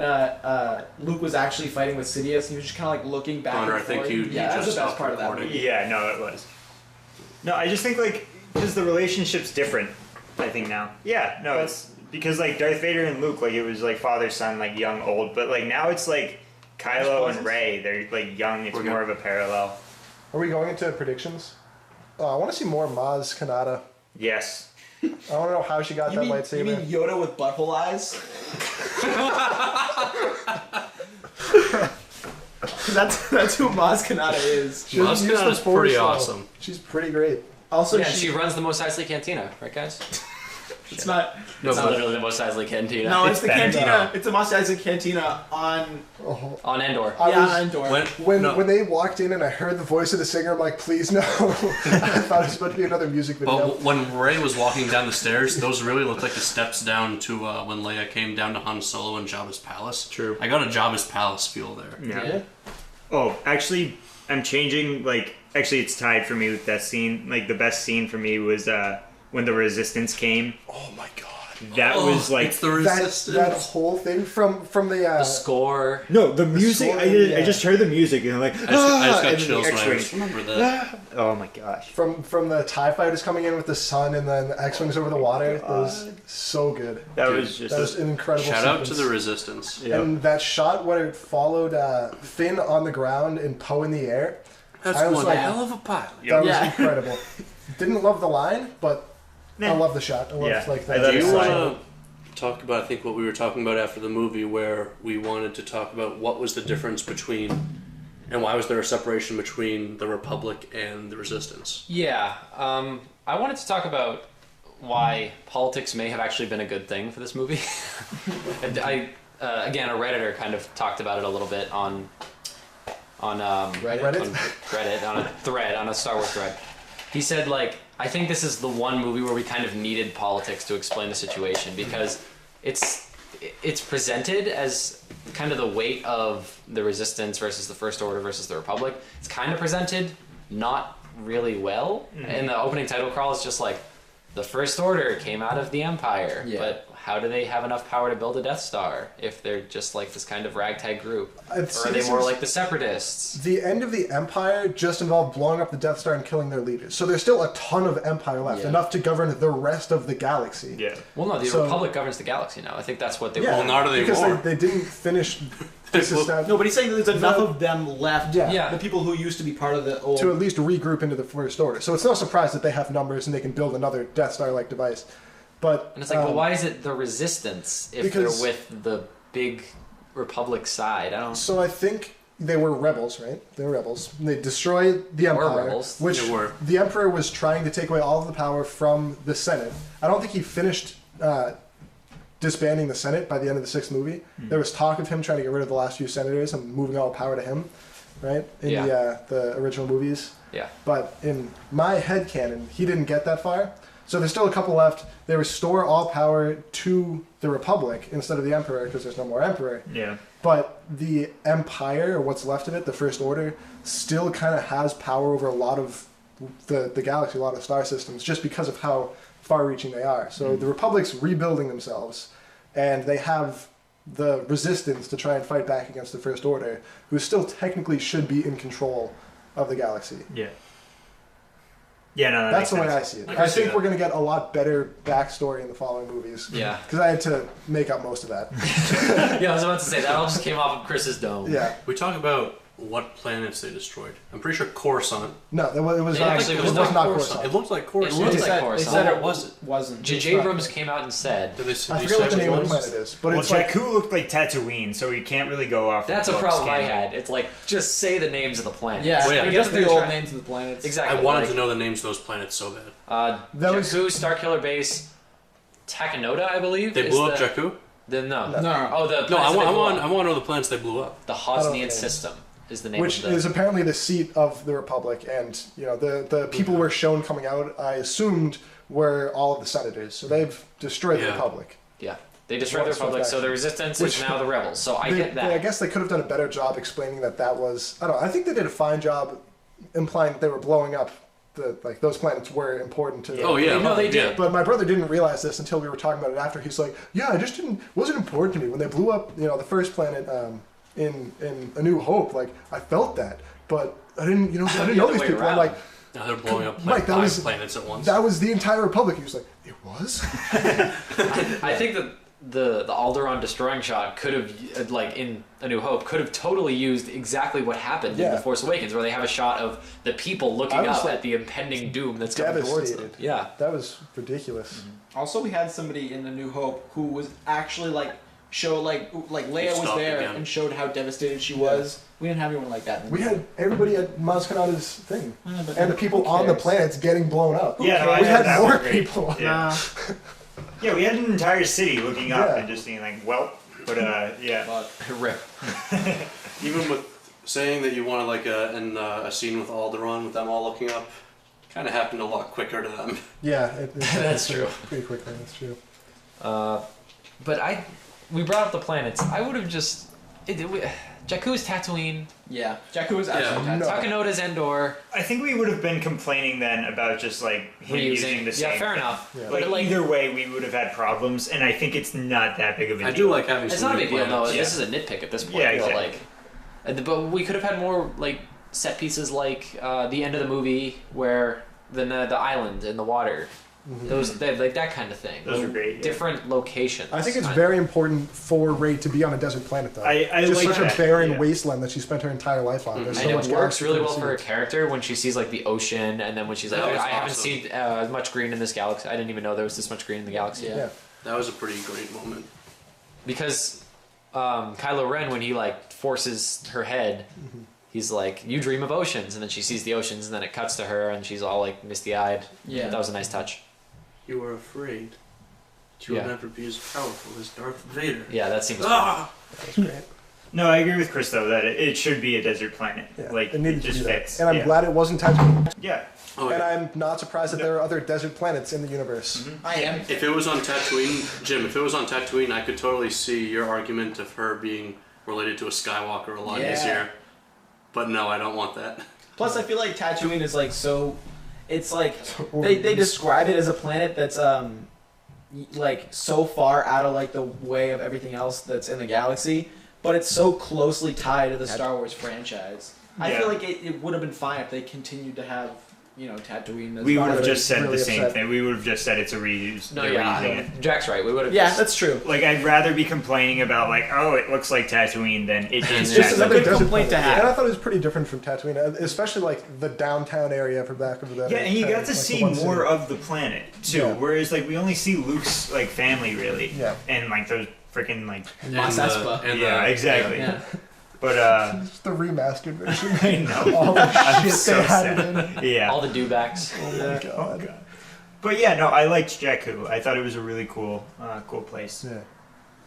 Luke was actually fighting with Sidious, and he was just kind of like looking back. Connor, and I think forth. you yeah, that was just the best stopped part of that recording. movie. Yeah, no, it was. No, I just think like because the relationship's different. I think now. Yeah, no, it's because like Darth Vader and Luke, like it was like father son, like young old, but like now it's like Kylo and Rey. They're like young. It's We're more good. of a parallel. Are we going into predictions? I want to see more Maz Kanata. Yes. I want to know how she got that lightsaber. You mean Yoda with butthole eyes? that's who Maz Kanata is. She doesn't Maz use the Kanata's Force, pretty though. awesome. She's pretty great. Also, Yeah, she runs the Mos Eisley Cantina, right, guys? it's not. No, It's but literally the Mos Eisley Cantina. No, it's the better cantina. now. It's a Mos Eisley cantina on On Endor. I was- on Endor. When they walked in and I heard the voice of the singer, I'm like, please no. I thought it was about to be another music video. But when Rey was walking down the stairs, those really looked like the steps down to when Leia came down to Han Solo in Jabba's palace. True. I got a Jabba's palace feel there. Yeah. Oh, actually, I'm changing. Like, actually, it's tied for me with that scene. Like, the best scene for me was when the Resistance came. Oh my god. That was like it's the resistance. That whole thing from the The score. no, the music. score, I yeah. just heard the music and I'm like, I just got and then chills the when I X-wing. just remember that. Oh my gosh. from the TIE fighters coming in with the sun and then the X-wings over the water. It was so good. That Dude, was just That was an incredible Shout out to sequence. the resistance. Yep. And that shot where it followed Finn on the ground and Poe in the air. That's I was one like- hell of a pilot. That was Yeah. incredible. Didn't love the line, but I love the shot. I love Yeah. like I that. love Do you That's want fine. to talk about, I think, what we were talking about after the movie, where we wanted to talk about what was the difference between, and why was there a separation between the Republic and the Resistance? Yeah. I wanted to talk about why politics may have actually been a good thing for this movie. And again, a Redditor kind of talked about it a little bit on Reddit? on Reddit, on a thread, on a Star Wars thread. He said, like, I think this is the one movie where we kind of needed politics to explain the situation, because it's presented as kind of the weight of the Resistance versus the First Order versus the Republic. It's kind of presented not really well. In the opening title crawl, it's just like, the First Order came out of the Empire, Yeah. but how do they have enough power to build a Death Star if they're just like this kind of ragtag group? Or It's- are they this more is- like the Separatists? The end of the Empire just involved blowing up the Death Star and killing their leaders. So there's still a ton of Empire left, Yeah. enough to govern the rest of the galaxy. Yeah. Well, no, the So- Republic governs the galaxy now. I think that's what they Yeah, Well, not are they because more. they didn't finish this estab- No, but he's saying that there's enough of them left. Yeah. Yeah. The people who used to be part of the old. to at least regroup into the First Order. So it's no surprise that they have numbers and they can build another Death Star-like device. But And it's like, well, why is it the Resistance if because- they're with the big Republic side? I don't. So I think they were rebels, right? They were rebels. They destroyed the Or Empire, rebels. which They were. the Emperor was trying to take away all of the power from the Senate. I don't think he finished disbanding the Senate by the end of the sixth movie. There was talk of him trying to get rid of the last few senators and moving all power to him, right? In Yeah. the original movies. Yeah. But in my headcanon, he didn't get that far. So there's still a couple left. They restore all power to the Republic instead of the Emperor because there's no more Emperor. Yeah. But the Empire, or what's left of it, the First Order, still kind of has power over a lot of the galaxy, a lot of star systems, just because of how far-reaching they are. So the Republic's rebuilding themselves, and they have the Resistance to try and fight back against the First Order, who still technically should be in control of the galaxy. Yeah. Yeah, no, That's the makes way I sense. see it. I I can see think that. we're going to get a lot better backstory in the following movies. Yeah. Because I had to make up most of that. Yeah, I was about to say that all just came off of Chris's dome. Yeah. We talk about what planets they destroyed. I'm pretty sure Coruscant. No, it was Yeah, not. actually, It was not Coruscant. It looked like It Coruscant. looked They like said, Coruscant. They said What it was it? wasn't. J.J. Abrams came out and said, Did they, I did you forget what say the name of the it was? planet is, but Well, it's like Jakku looked like Tatooine, so we can't really go off. that's a the books, problem I can we? had. It's like, just say the names of the planets. Yeah, Well, yeah. I I guess guess they're the old trying- names of the planets. Exactly. I wanted like, to know the names of those planets so bad. That was- Jakku, Starkiller Base, Takanoda, I believe. They is blew up the, Jakku? No. No. Oh, the No, planets I that want, they I, blew want, up. I want to know the planets they blew up. The I don't Hosnian know. system is the name which of the... is apparently the seat of the Republic, and the people were shown coming out. I assumed were all of the senators, so they've destroyed the Yeah. Republic. Yeah. They destroyed the Well, so Republic, so the faction. Resistance Which- is now the Rebels. So I get that. I guess they could have done a better job explaining that was. I don't know. I think they did a fine job implying that they were blowing up like those planets were important to. Oh yeah, No, they did. But my brother didn't realize this until we were talking about it after. He's like, "Yeah, I just wasn't important to me when they blew up, the first planet in A New Hope. Like, I felt that, but I didn't know other these way people. I'm around. like, Now they're blowing up Mike, like that 5 was- planets at once. that was the entire Republic." He was like, "It was." I think that the Alderaan destroying shot could have, like in A New Hope, could have totally used exactly what happened in Yeah. The Force Awakens, where they have a shot of the people looking I was, up like, at the impending doom that's coming towards them. devastated. Yeah. That was ridiculous. Also, we had somebody in The New Hope who was actually like show like Leia was stopped there again. and showed how devastated she was. We didn't have anyone like that. In the We New had Hope. everybody at Maz Kanata's thing, Yeah, but and the people who on the cares? planets getting blown up. Yeah, no, I we thought had that more was great. people. Yeah. Yeah, we had an entire city looking up Yeah. and just being like, well, but yeah. Rip. Even with saying that you wanted like a scene with Alderaan with them all looking up, kind of happened a lot quicker to them. Yeah, That's true. Pretty quickly, that's true. But we brought up the planets. I would have just Jakku's Tatooine, Yeah, Jakku was actually Yeah. No. Takanoda's Endor, I think we would have been complaining then about just like him using the same. Yeah, fair enough. Yeah. Like, But like, either way, we would have had problems, and I think it's not that big of a I deal. do like having it's some not a new big deal. No, planets. this is a nitpick at this point. Yeah, but, exactly. but we could have had more like set pieces like the end of the movie where the island in the water. Those like that kind of thing. Those were great, yeah. Different locations. I think it's very important for Rey to be on a desert planet, though. I Just like such that, a barren yeah. wasteland that she spent her entire life on. There's so And much it works galaxy really to well see. for her character when she sees like the ocean, and then when she's like, That was I haven't awesome. seen as much green in this galaxy. I didn't even know there was this much green in the galaxy. Yeah. Yeah. That was a pretty great moment. Because Kylo Ren, when he like forces her head, he's like, "You dream of oceans," and then she sees the oceans, and then it cuts to her, and she's all like misty-eyed. Yeah. That was a nice touch. You were afraid. You Yeah. will never be as powerful as Darth Vader. Yeah, that seems. Ah! That's great. No, I agree with Chris though that it should be a desert planet. Yeah. Like it needed just to be that. fits. And I'm yeah. glad it wasn't Tatooine. Yeah. Oh, And yeah. I'm not surprised that there are other desert planets in the universe. I am. If it was on Tatooine, Jim, if it was on Tatooine, I could totally see your argument of her being related to a Skywalker a lot Yeah. easier. But no, I don't want that. Plus, I feel like Tatooine is like so. It's like they describe it as a planet that's like so far out of like the way of everything else that's in the galaxy, but it's so closely tied to the Star Wars franchise. I Yeah. feel like it would have been fine if they continued to have Tatooine. As We part would have of it. just said really the same upset. thing. We would have just said it's a reuse. No, they're yeah, reusing it. Jack's right. We would have. Yeah, just, that's true. Like I'd rather be complaining about like, oh, it looks like Tatooine than it is It's just Tatooine. another good complaint to And have. I thought it was pretty different from Tatooine, especially like the downtown area for back of the. Yeah, and you got to like, the see one more city. of the planet too. Yeah. Whereas like we only see Luke's like family really. Yeah. And like those freaking like Mos Espa. yeah, exactly. Yeah. But It's the remastered version. I know. All the I'm shit so they had sad. it in. Yeah. all the dewbacks. Oh my god. But yeah, no, I liked Jakku. I thought it was a really cool place. Yeah.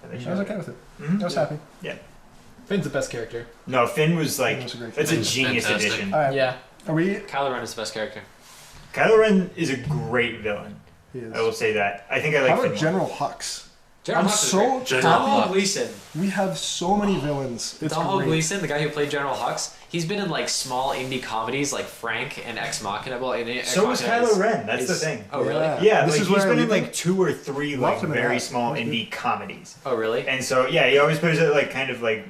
that they I was showed. okay with it. Mhm. I was happy. Finn's the best character. No, Finn was like, Finn was a great that's a character. genius Fantastic. addition. All right. Yeah. Are we? Kylo Ren is the best character. Kylo Ren is a great villain. He is. I will say that. I think I like How Finn about more. General Hux? General I'm Hux is so great. General Domhnall Hux. Gleeson. We have so many villains. It's Domhnall great. Gleeson, the guy who played General Hux, he's been in like small indie comedies like Frank and Ex Machina. Well, Ex So was Machina Kylo Ren. That's the thing. Oh really? Yeah. Yeah, This like is he's where I been in leave like him. 2 or 3 like Loved him in very that. small Wasn't indie comedies. Oh really? And so yeah, he always plays it like kind of like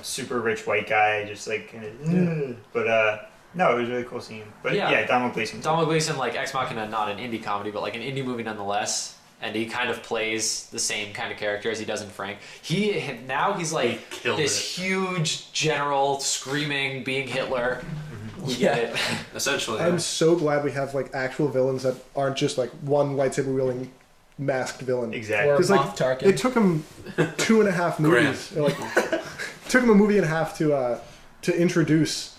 super rich white guy, just like kind of. But no, it was a really cool scene. But Yeah. yeah, Donald Gleason. Domhnall Gleeson, like Ex Machina, not an indie comedy, but like an indie movie nonetheless. And he kind of plays the same kind of character as he does in Frank. Now he's like He killed this it. huge general screaming, being Hitler. We get it. Essentially. I'm so glad we have like actual villains that aren't just like one lightsaber wielding masked villain. Exactly. Or 'Cause, like, Moff Tarkin. It took him 2.5 movies. Like, took him a movie and a half to introduce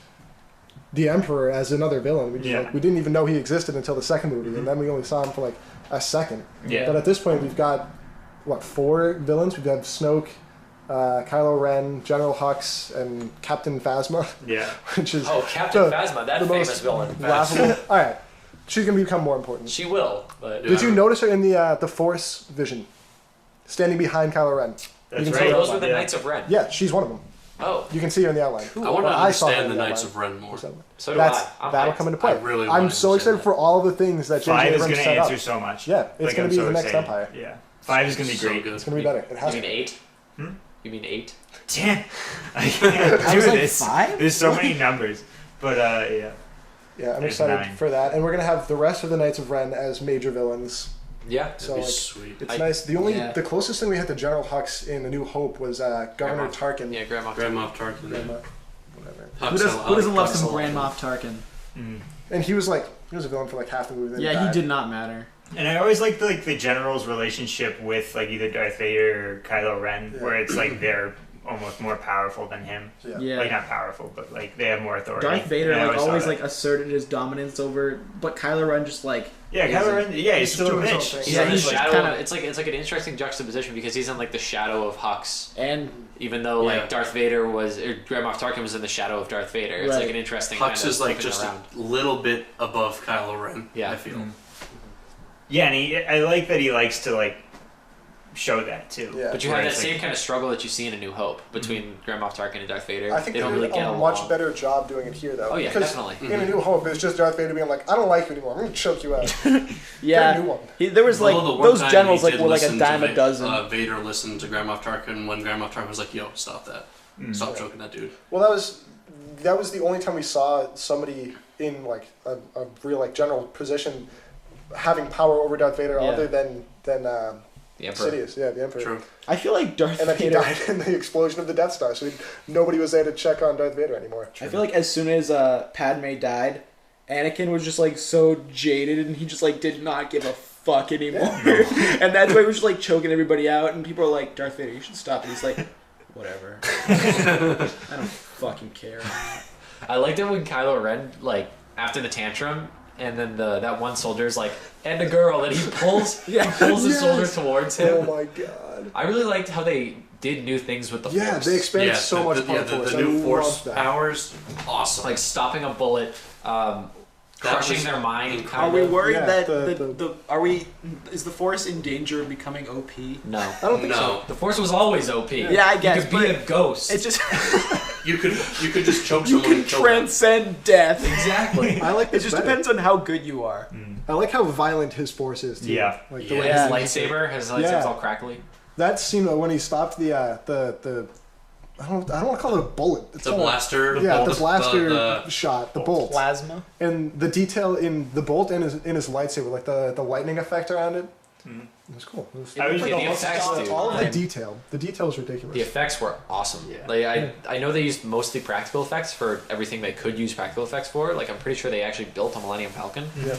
the Emperor as another villain. We just, Yeah. like, we didn't even know he existed until the second movie, and then we only saw him for like a second. Yeah. But at this point, we've got what 4 villains? We've got Snoke, Kylo Ren, General Hux, and Captain Phasma, Yeah. which is Oh, Captain the- Phasma, that the famous most villain. laughable. All right, she's gonna become more important. She will, but Did you notice her in the Force vision, standing behind Kylo Ren? That's can right. see those were the Yeah. Knights of Ren. Yeah, she's one of them. Oh, You can see her in the outline. I want to Well, I saw her understand in the the Knights outline. of Ren more. so do That'll I. come into play. I really I'm wanna so excited understand that. for all of the things that J.J. 5 is Abrams going to set answer up. so much. Yeah, it's Like, going I'm to be so the next excited. Empire. Yeah. 5 is going to be So great. good. It's going to be better. It You has mean to. 8? You mean 8? Damn. I can't I do was like, this. 5? There's so many numbers. But, yeah. Yeah, I'm There's excited 9. for that. And we're going to have the rest of the Knights of Ren as major villains. Yeah. That'd So be like, sweet. it's nice. The closest thing we had to General Hux in A New Hope was Governor Grandma. Tarkin. Yeah, Grandma. Grand Moff Tarkin. Grandma, whatever. Who doesn't love some Hux. Grand Moff Tarkin? And he was a villain for like half the movie. Then Yeah, he died. did not matter. And I always liked the general's relationship with like either Darth Vader or Kylo Ren, Yeah. where it's like they're almost more powerful than him. Yeah. Yeah. Like not powerful, but like they have more authority. Darth Vader And I like saw always that. like asserted his dominance over, but Kylo Ren just like yeah, Kylo Ren. Yeah, he's He's still a doing his own bitch. thing. He's Yeah, in the he's shadow. kinda- It's like an interesting juxtaposition because he's in like the shadow of Hux, and even though Yeah. like Darth Vader was, or Grand Moff Tarkin was in the shadow of Darth Vader. It's Right. like an interesting. kind Hux of is like flipping just around. a little bit above Kylo Ren. Yeah. I feel. Yeah, and I like that he likes to like show that too. Yeah. But you Where have that it's same like- kind of struggle that you see in A New Hope between Grand Moff Tarkin and Darth Vader. I think they don't did really get a along. much better job doing it here, though. Oh, yeah, because definitely. In A New Hope, it's just Darth Vader being like, "I don't like you anymore. I'm gonna choke you out." yeah, Get a new one. there was like Although the one those time generals he like did were like a listen dime to a dozen. Vader listened to Grand Moff Tarkin when Grand Moff Tarkin was like, "Yo, stop that! Stop choking that dude." Well, that was the only time we saw somebody in like a real like general position having power over Darth Vader, Yeah. other than The Emperor. Sidious, the Emperor. True. I feel like Darth And then he Vader. died in the explosion of the Death Star, so nobody was there to check on Darth Vader anymore. I feel like as soon as Padme died, Anakin was just like so jaded, and he just like did not give a fuck anymore. And that's why he was just like choking everybody out, and people are like, Darth Vader, you should stop. And he's like, whatever. I don't fucking care. I liked it when Kylo Ren, like, after the tantrum, and then that one soldier's like, and the girl, that he pulls, Yeah. he pulls his Yes. soldier towards Oh him. my god. I really liked how they did new things with the Yeah, Force. they expanded Yeah, so much upon the Force. the I new love Force that. powers, awesome. Like stopping a bullet, crushing was their mind. incredible. Kind Are we of. worried Yeah, that the- is the Force in danger of becoming OP? No. I don't think so. No, The Force was always OP. Yeah, I guess, You could be a but ghost. It's just you could just choke you someone can and kill them. transcend death. Exactly. I like It this just better. depends on how good you are. I like how violent his Force is, too. Yeah. Like the Yeah. way His Yeah. lightsaber's Yeah. all crackly. that scene when he stopped the I don't want to call it a bullet. It's The not a- blaster. Yeah, the bolt, blaster the- shot, the bolt, Plasma. and the detail in the bolt and his lightsaber, like the lightning effect around it. It was cool. It was, I was The getting effects, dude. all of the Like, detail. The detail is ridiculous. the effects were awesome. Yeah. Like I know they used mostly practical effects for everything they could use practical effects for. Like I'm pretty sure they actually built a Millennium Falcon. Yeah.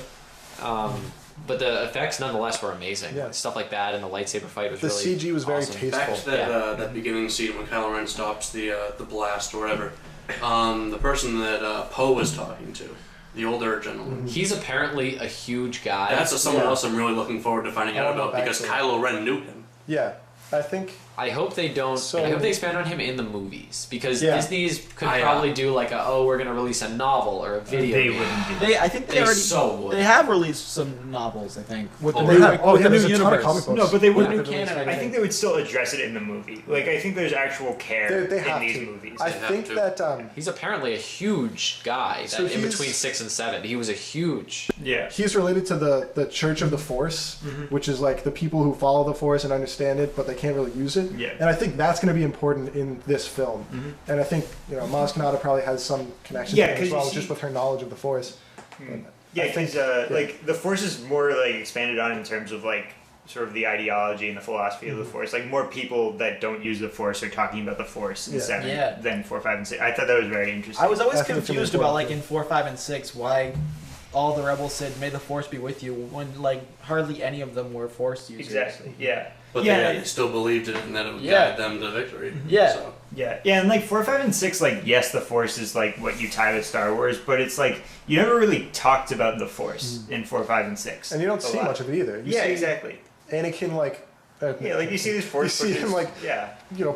But the effects nonetheless were amazing. Yeah. Stuff like that and the lightsaber fight was The really CG was very awesome. tasteful. Back to that Yeah. that beginning scene when Kylo Ren stops the blast or whatever. The person that Poe was talking to, the older gentleman. He's apparently a huge guy. That's someone Yeah. else I'm really looking forward to finding I out don't know about because backstory. Kylo Ren knew him. Yeah, I think I hope they don't. So- I hope they expand on him in the movies because Yeah. Disney's could I, probably do like we're gonna release a novel or a video. They game. wouldn't do that. I think They so would. They have released some novels. I think. With Oh, the really? new, have. Oh, with yeah, the new there's a ton of universe. comic books. No, but they Yeah, wouldn't. New they're canon, I think they would still address it in the movie. Like I think there's actual care They have in these to. movies. I They have think to. that He's apparently a huge guy. That So in he's- between 6 and 7, he was a huge. yeah. he's related to the Church of the Force, which is like the people who follow the Force and understand it, but they can't really use it. Yeah. And I think that's going to be important in this film. And I think Maz Kanata probably has some connection Yeah, to it 'cause as you well, see- just with her knowledge of the Force. Yeah, I think- because like the Force is more like expanded on in terms of like sort of the ideology and the philosophy of the Force. Like more people that don't use the Force are talking about the Force in Yeah. 7 Yeah. than 4, 5, and 6. I thought that was very interesting. I was always I think it's really confused about important, like in 4, 5, and 6 why all the rebels said "May the Force be with you" when like hardly any of them were Force users. exactly. Yeah. But Yeah. they still believed it and that it would Yeah. guide them to victory. Yeah. So. Yeah, and like 4, 5, and 6, like yes, the Force is like what you tie with Star Wars, but it's like you never really talked about the Force in 4, 5, and 6. And you don't a see lot. much of it either. You Yeah, see exactly. Anakin Yeah, like you see these Force. You see him, pushes- like- yeah,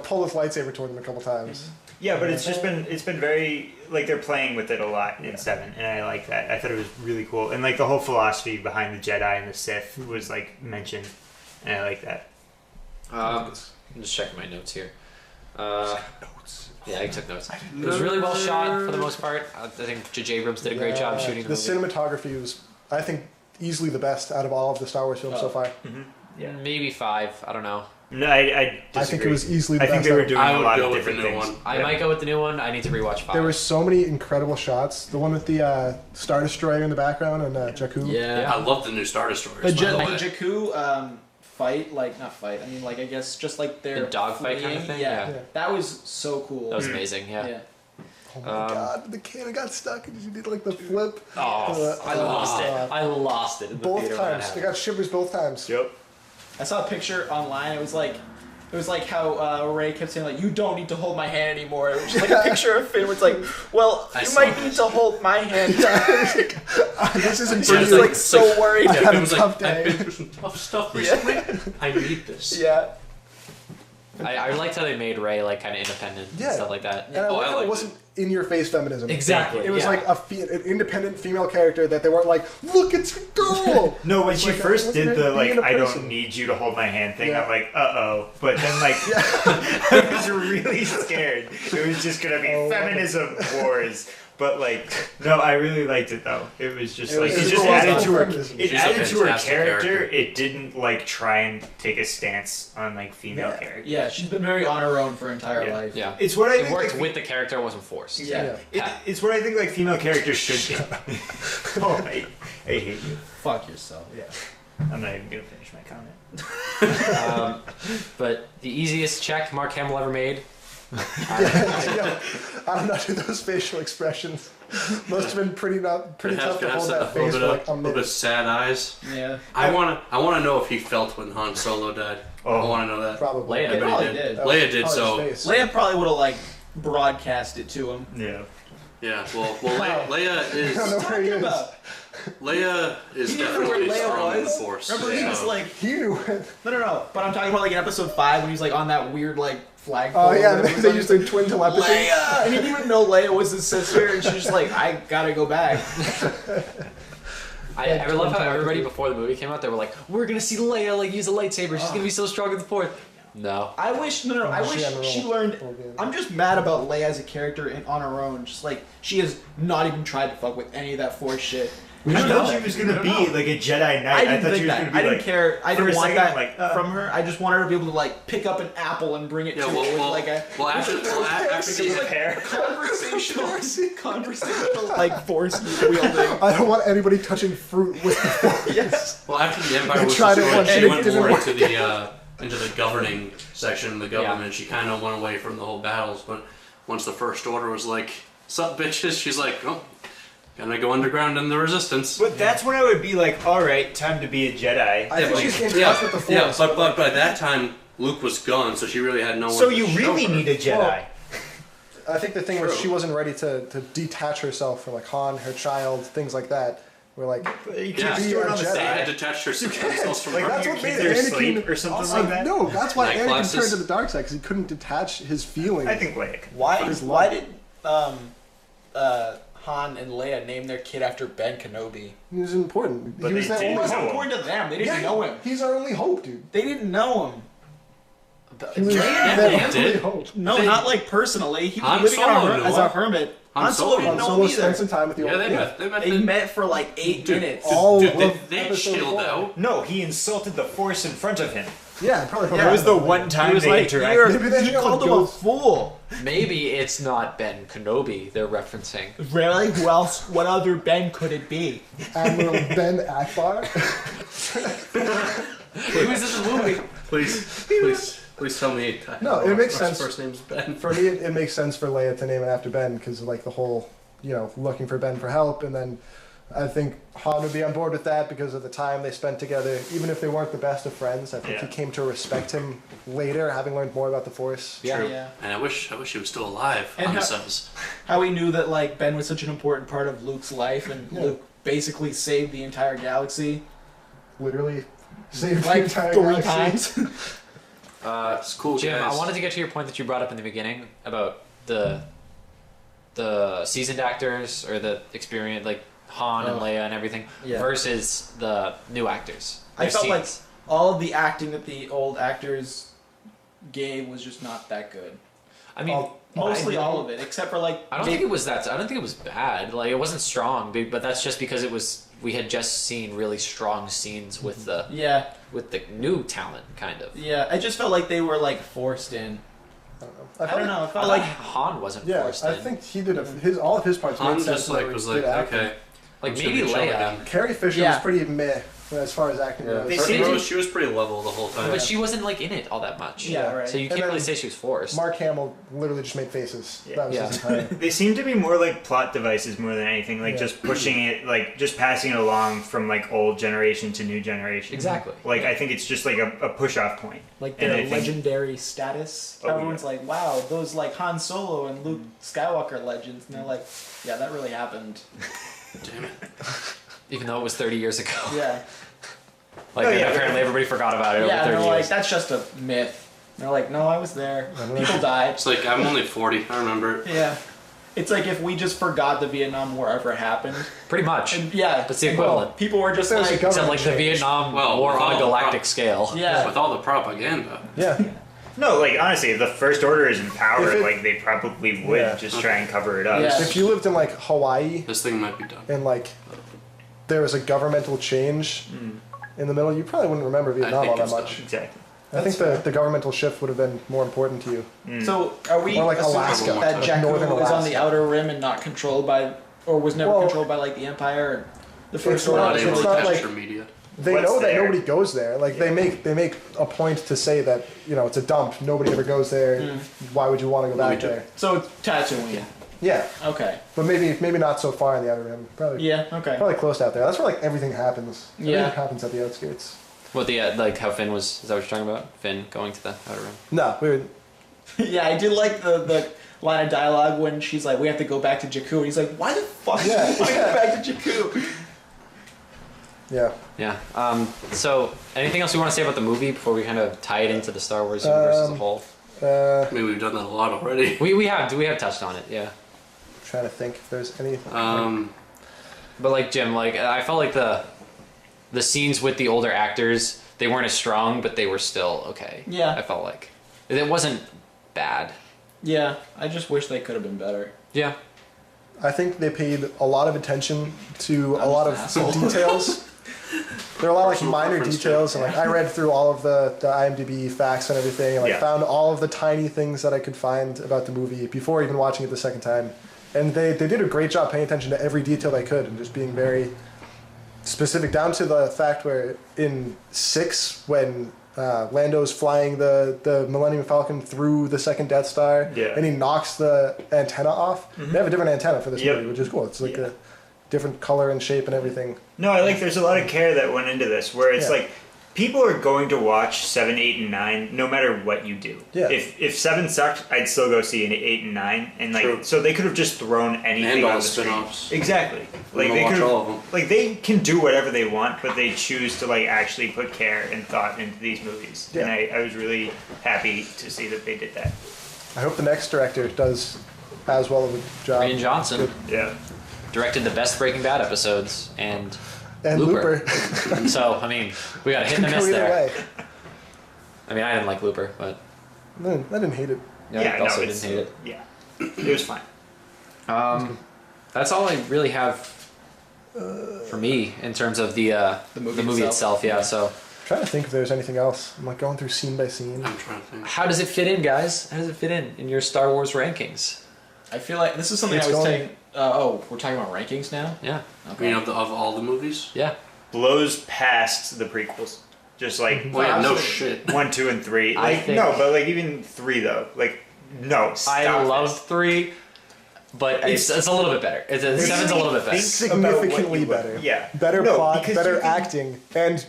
pull his lightsaber toward him a couple times. yeah, but it's been very like they're playing with it a lot in 7, and I like that. I thought it was really cool, and like the whole philosophy behind the Jedi and the Sith was like mentioned, and I like that. I'm just checking my notes here. Notes. Yeah, I took notes. It was really well shot for the most part. I think J.J. Abrams did a great job shooting the movie. Cinematography was, I think, easily the best out of all of the Star Wars films so far. Yeah. Maybe 5. I don't know. No, I disagree. I think it was easily the I think best they were out. doing I a would lot go of with the different new things. one. I might go with the new one. I need to rewatch 5. There were so many incredible shots. The one with the Star Destroyer in the background and Jakku. Yeah. I love the new Star Destroyers. The, by the way. Jakku fight, like, not fight, I mean, like, I guess just like their The dogfight kind of fleeing, thing? Yeah. Yeah. That was so cool. That was amazing, yeah. Oh my god, the cannon got stuck and she did like the flip. Oh, I lost it. I lost it in the Both theater when that times. I happened. got shivers both times. Yep. I saw a picture online. It was like how Ray kept saying like, "You don't need to hold my hand anymore." It was just like a picture of Finn. Where it's like, "Well, I you saw might this. need to hold my hand." This isn't Yeah, for it's you. like- like so worried. I've had It a was tough like, I've day. been through some tough stuff recently. I need this. Yeah. I liked how they made Ray like kind of independent Yeah. and stuff like that. And I Oh, like I how it liked wasn't in your face feminism. Exactly. It was yeah. like an independent female character that they weren't like, look, it's a girl. No, when she Like, first wasn't did it the like, being a I don't person? need you to hold my hand thing, Yeah. I'm like, but then like, I was really scared. It was just gonna be Oh. feminism wars. But like, no, I really liked it though. It was just It like was it just super added well to her. done. It She's a added to her fantastic character. character. It didn't like try and take a stance on like female characters. Yeah, she's been very on her own for her entire Yeah. life. yeah. It's what I It think. worked like, with the character. It wasn't forced. Yeah. it's what I think like female characters should be. Oh, I hate you. Fuck yourself. Yeah. I'm not even gonna finish my comment. But the easiest check Mark Hamill ever made. Yeah. I don't know, dude, those facial expressions must have been pretty tough to hold that face for like a a little bit minute. sad eyes. Yeah. I wanna know if he felt when Han Solo died. Oh. I wanna know that. Probably. Leia He But probably did. did. That was Leia did, probably so- his face. Leia probably would have like broadcast it to him. Yeah. Yeah. Well, Leia is I don't know where he is. Leia is You remember where definitely Leia strong in the was? Force. Remember he was so- like, He knew it. no. But I'm talking about like in episode 5 when he was like on that weird like flagpole. Oh yeah, that was they on used his- their twin telepathy. Leia! And he didn't even know Leia was his sister, and she's just like, I gotta go back. I love how everybody before the movie came out, they were like, "We're gonna see Leia like use a lightsaber. She's gonna be so strong in the Fourth." No. I wish, I She wish had her she own learned. organ. I'm just mad about Leia as a character on her own. Just like, she has not even tried to fuck with any of that Force shit. I thought she was gonna be like a Jedi Knight. I didn't thought think she was that. gonna be I didn't like, care. I for didn't a want second, that like, from her. I just wanted her to be able to like pick up an apple and bring it Yeah, to well, her with well, like a well, after She's like hair. conversational like Force wielding. I don't want anybody touching fruit with the Force. Yes. Well, after the Empire I was tried it destroyed, once, she and it went didn't more work. into the governing section of the government. She kind of went away from the whole battles. But once the First Order was like, "Sup, bitches," she's like, "Oh, gonna go underground in the Resistance." But that's when I would be like, all right, time to be a Jedi. I think but- she's in touch with the yeah, Force. but by that time, Luke was gone, so she really had no one. So to you show really her. need a Jedi. Well, I think the thing was True. she wasn't ready to detach herself from like Han, her child, things like that. We're like, You Yeah. can just do it on the Jedi. They had side. detached themselves from Like, her. that's your what kids made are Anakin asleep or something like that. No, that's why Night Anakin classes. turned to the dark side because he couldn't detach his feelings. I think Leia. Why? His Why love. did Han and Leia name their kid after Ben Kenobi? He was important. But he was they their did It only was know hope. him. important to them. They didn't know him. He's our only hope, dude. They didn't know him. He was Yeah, their they only did. hope. No, They- not like personally. He was Han living Solo knew as a him. hermit. Han Han Solo Solo didn't Han know Solo him spent either. some time with the Yeah, old they met. They met. They met for like 8 minutes. All Dude, of they episode chilled 4. out. No, he insulted the Force in front of him. Yeah, probably. Yeah, it was the one time He was they like, interacted. "You're-" Maybe they he hung out called with him a ghosts. fool. Maybe it's not Ben Kenobi they're referencing. Really? Who else? What other Ben could it be? Admiral Ben Akbar. He was in the movie. Please tell me. No, it makes His sense. First name's Ben. For me, it makes sense for Leia to name it after Ben because like the whole, looking for Ben for help, and then I think Han would be on board with that because of the time they spent together. Even if they weren't the best of friends, I think Yeah. he came to respect him later, having learned more about the Force. Yeah. Yeah. And I wish he was still alive. And Han how- says. How he knew that like Ben was such an important part of Luke's life, and Yeah. Luke basically saved the entire galaxy Literally saved the like entire 3 galaxy. times. It's cool, Jim, guys. I wanted to get to your point that you brought up in the beginning about the seasoned actors or the experience, like Han and Oh. Leia and everything, Yeah. versus the new actors. I Their felt like scenes. all of the acting that the old actors gave was just not that good. I mean, Mostly all of it, except for like. I don't think it was that. I don't think it was bad. Like it wasn't strong, but that's just because it was. We had just seen really strong scenes with the new talent, kind of. Yeah, I just felt like they were like forced in. I don't know. I I felt like like Han wasn't Yeah, forced I in. think he did all of his parts Han made sense. just and they like were was good like, acting. okay. Like I'm just maybe gonna be chill Leia, again. Carrie Fisher Yeah. was pretty meh as far as acting goes. They seem to- She was pretty level the whole time. but she wasn't like in it all that much. Yeah, right. So you And can't then really say she was forced. Mark Hamill literally just made faces. Yeah. That was Yeah. his entire. They seem to be more like plot devices more than anything, like Yeah. just pushing it, like just passing it along from like old generation to new generation. Exactly. Like I think it's just like a push off point. Like And their I think- legendary status. Oh, Everyone's like, wow, those like Han Solo and Luke Skywalker legends. And they're like, yeah, that really happened. Damn it. Even though it was 30 years ago. Yeah. Like Oh, yeah. apparently everybody forgot about it Yeah, over and 30 they're like, years. that's just a myth. And they're like, no, I was there. People died. It's like, I'm only 40. I remember it. Yeah. It's like if we just forgot the Vietnam War ever happened. Pretty much. And yeah. That's the equivalent. People were just There's a like, government Except like the change. Vietnam Well, War with on a all the galactic prop- scale. yeah. With all the propaganda. Yeah. No, like honestly, if the First Order is in power, If it- like they probably would Yeah. just try and cover it up. Yeah. If you lived in like Hawaii This thing might be done. and like there was a governmental change in the middle, you probably wouldn't remember Vietnam think all that it's much. Exactly. I think the governmental shift would have been more important to you. So are we Or like assuming Alaska, that Jakku northern is on the Alaska. outer rim and not controlled by, or was never Well, controlled by like the Empire? And the First it's Order not- Not was able it's to not touch like- their media. They What's know that there? nobody goes there. Like they make a point to say that it's a dump. Nobody ever goes there. Why would you want to go back there? So it's Tatooine. Yeah, Okay. but maybe not so far in the outer rim. Probably Yeah. Okay. probably close out there. That's where like everything happens. Yeah. Everything happens at the outskirts. What the like how Finn was? Is that what you're talking about? Finn going to the outer rim. No, we were, Yeah, I did like the line of dialogue when she's like, "We have to go back to Jakku," and he's like, "Why the fuck Yeah. do we want to go back to Jakku?" yeah. Yeah. So anything else we want to say about the movie before we kind of tie it into the Star Wars universe as a whole? I mean, we've done that a lot already. We have touched on it, yeah. Trying to think if there's anything. But like Jim, like I felt like the scenes with the older actors, they weren't as strong, but they were still okay. Yeah. I felt like it wasn't bad. Yeah, I just wish they could have been better. Yeah. I think they paid a lot of attention to a I'm lot of just an the asshole. details. There are a lot of like Personal minor preference, details, and like I read through all of the IMDb facts and everything, and like Yeah. found all of the tiny things that I could find about the movie before even watching it the second time. And they did a great job paying attention to every detail they could and just being very specific, down to the fact where in 6, when Lando's flying the Millennium Falcon through the second Death Star, Yeah. and he knocks the antenna off. They have a different antenna for this Yep. movie, which is cool. It's like Yeah. a different color and shape and everything. No, I like. There's a lot of care that went into this, where it's Yeah. like people are going to watch 7, 8, and 9 no matter what you do. Yeah. If 7 sucked, I'd still go see an 8 and 9, and like True. so they could have just thrown anything And all on the the screen. spin-offs. Exactly. Like gonna they watch could all of them. like they can do whatever they want, but they choose to like actually put care and thought into these movies. Yeah. And I was really happy to see that they did that. I hope the next director does as well of a job. Rian Johnson Yeah. directed the best Breaking Bad episodes, and And Looper. Looper. so I mean we got a hit and a Go miss either there. way. I mean I didn't like Looper, but I didn't hate it. I also it's, didn't hate it. Yeah. It was fine. That's all I really have for me in terms of the movie itself. Yeah. So Trying to think if there's anything else. I'm like going through scene by scene. I'm trying to think. how does it fit in, guys? How does it fit in your Star Wars rankings? I feel like this is something It's I was going- saying. We're talking about rankings now. Yeah. I mean, of all the movies? Yeah. Blows past the prequels. Just like Well, yeah, no absolutely. shit. 1, 2, and 3. I Like think- no, but like even 3 though. Like no, stop I love this. 3, but it's a little bit better. It's a, 7's a little bit better. Think about what Significantly you would- better. Yeah. Better No, plot, because better you can- acting, and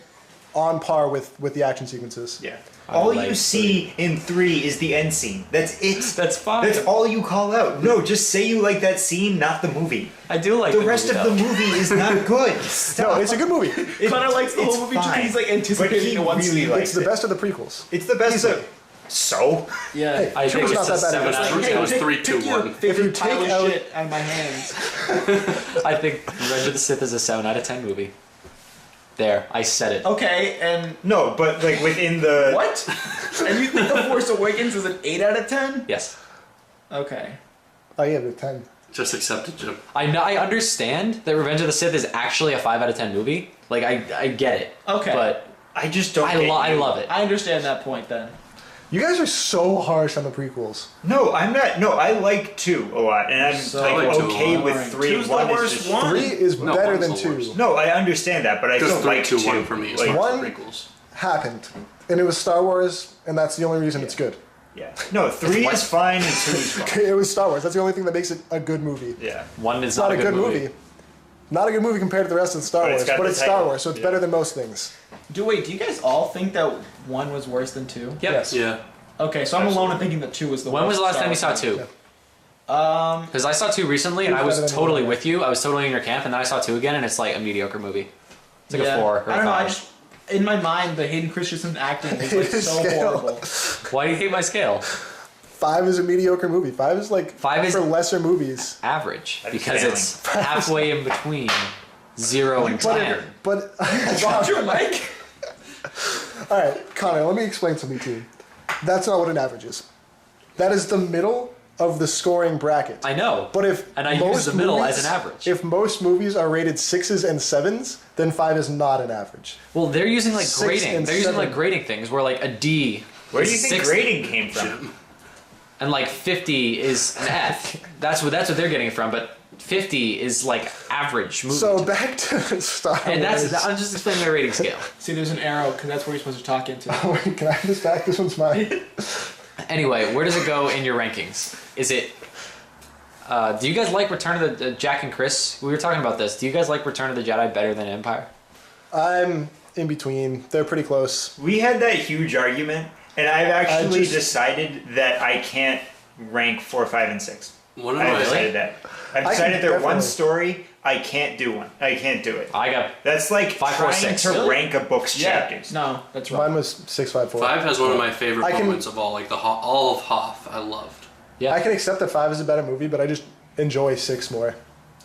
on par with the action sequences. Yeah. I All like you see in 3 is the end scene. That's it. That's fine. That's all you call out. No, just say you like that scene, not the movie. I do like The rest movie, of the though. movie is not good. No, Stop. it's a good movie. Connor likes the it's whole movie just fine. because he's like But anticipating he the one really scene. likes It's the it. best of the prequels. It's the best Easily. of. So? Yeah. Hey, I think Trooper's it's not a that bad. 7 either. out of It 10. was 3, 2, 1. If you Favorite pile take of out- shit out of my hands. I think Revenge of the Sith is a 7 out of 10 movie. There, I said it. Okay, and No, but like within the. what? And you think The Force Awakens is an 8 out of 10? Yes. Okay. I gave it a 10. Just accept it, Jim. I know, I understand that Revenge of the Sith is actually a 5 out of 10 movie. Like, I get it. Okay. But I just don't. I love it. I understand that point then. You guys are so harsh on the prequels. No, I'm not. No, I like 2 a lot, and I'm So like like 2 okay a lot. with 3 and Two's the 1 is worst just. one. 3 is No, better one's than the 2. worst. No, I understand that, but I Just still 3, like 2, 2. 1 for me. Is Like, One- prequels. Happened. And it was Star Wars, and that's the only reason it's good. yeah. No, 3 is fine and 2 is fine. It was Star Wars. That's the only thing that makes it a good movie. Yeah. 1 is It's not a good movie. Not a good movie compared to the rest of Star But it's Wars, got but the it's title. Star Wars, so it's Yeah. better than most things. Do you guys all think that 1 was worse than 2? Yep. Yes. Yeah. Okay, so I'm alone in thinking that 2 was the When worst. was the last Star time you saw Wars 2? movie. Um, Because I saw 2 recently, and I Better was than totally one. with you. I was totally in your camp, and then I saw 2 again, and it's like a mediocre movie. It's like a 4 or a 5. I don't know. I just in my mind the Hayden Christensen acting is like His so scale. horrible. Why do you hate my scale? 5 is a mediocre movie. 5 is like 5 is- for lesser movies. Average. I'm Because failing. it's halfway in between 0 and 10. But Drop your mic. all right, Connor, let me explain something to you. That's not what an average is. That is the middle of the scoring bracket. I know. But if And I use most the middle movies- as an average. If most movies are rated 6s and 7s, then 5 is not an average. Well, they're using like 6 grading. and They're using 7. like grading things where like a D. Where do is you think 60, grading came from? and like 50 is an F. That's what they're getting it from. But 50 is like average movie. So back to Star Wars. and I'm just explaining my rating scale. See, there's an arrow because that's where you're supposed to talk into. Wait, can I have this back? This one's mine. Anyway, where does it go in your rankings? Is it? Do you guys like Return of the Jack and Chris? We were talking about this. Do you guys like Return of the Jedi better than Empire? I'm in between. They're pretty close. We had that huge argument, and I've actually just- decided that I can't rank 4, 5, and 6. One of I've my decided that. I've I decided can they're one definitely- story. I can't do one. I can't do it. I got That's like 5, 4, trying 6. to Really? rank a book's chapters. No, that's Mine wrong. was 6, 5, 4. 5 has one of my favorite I can- moments of all, like all of Hoth. I loved. yeah. I can accept that 5 is a better movie, but I just enjoy 6 more.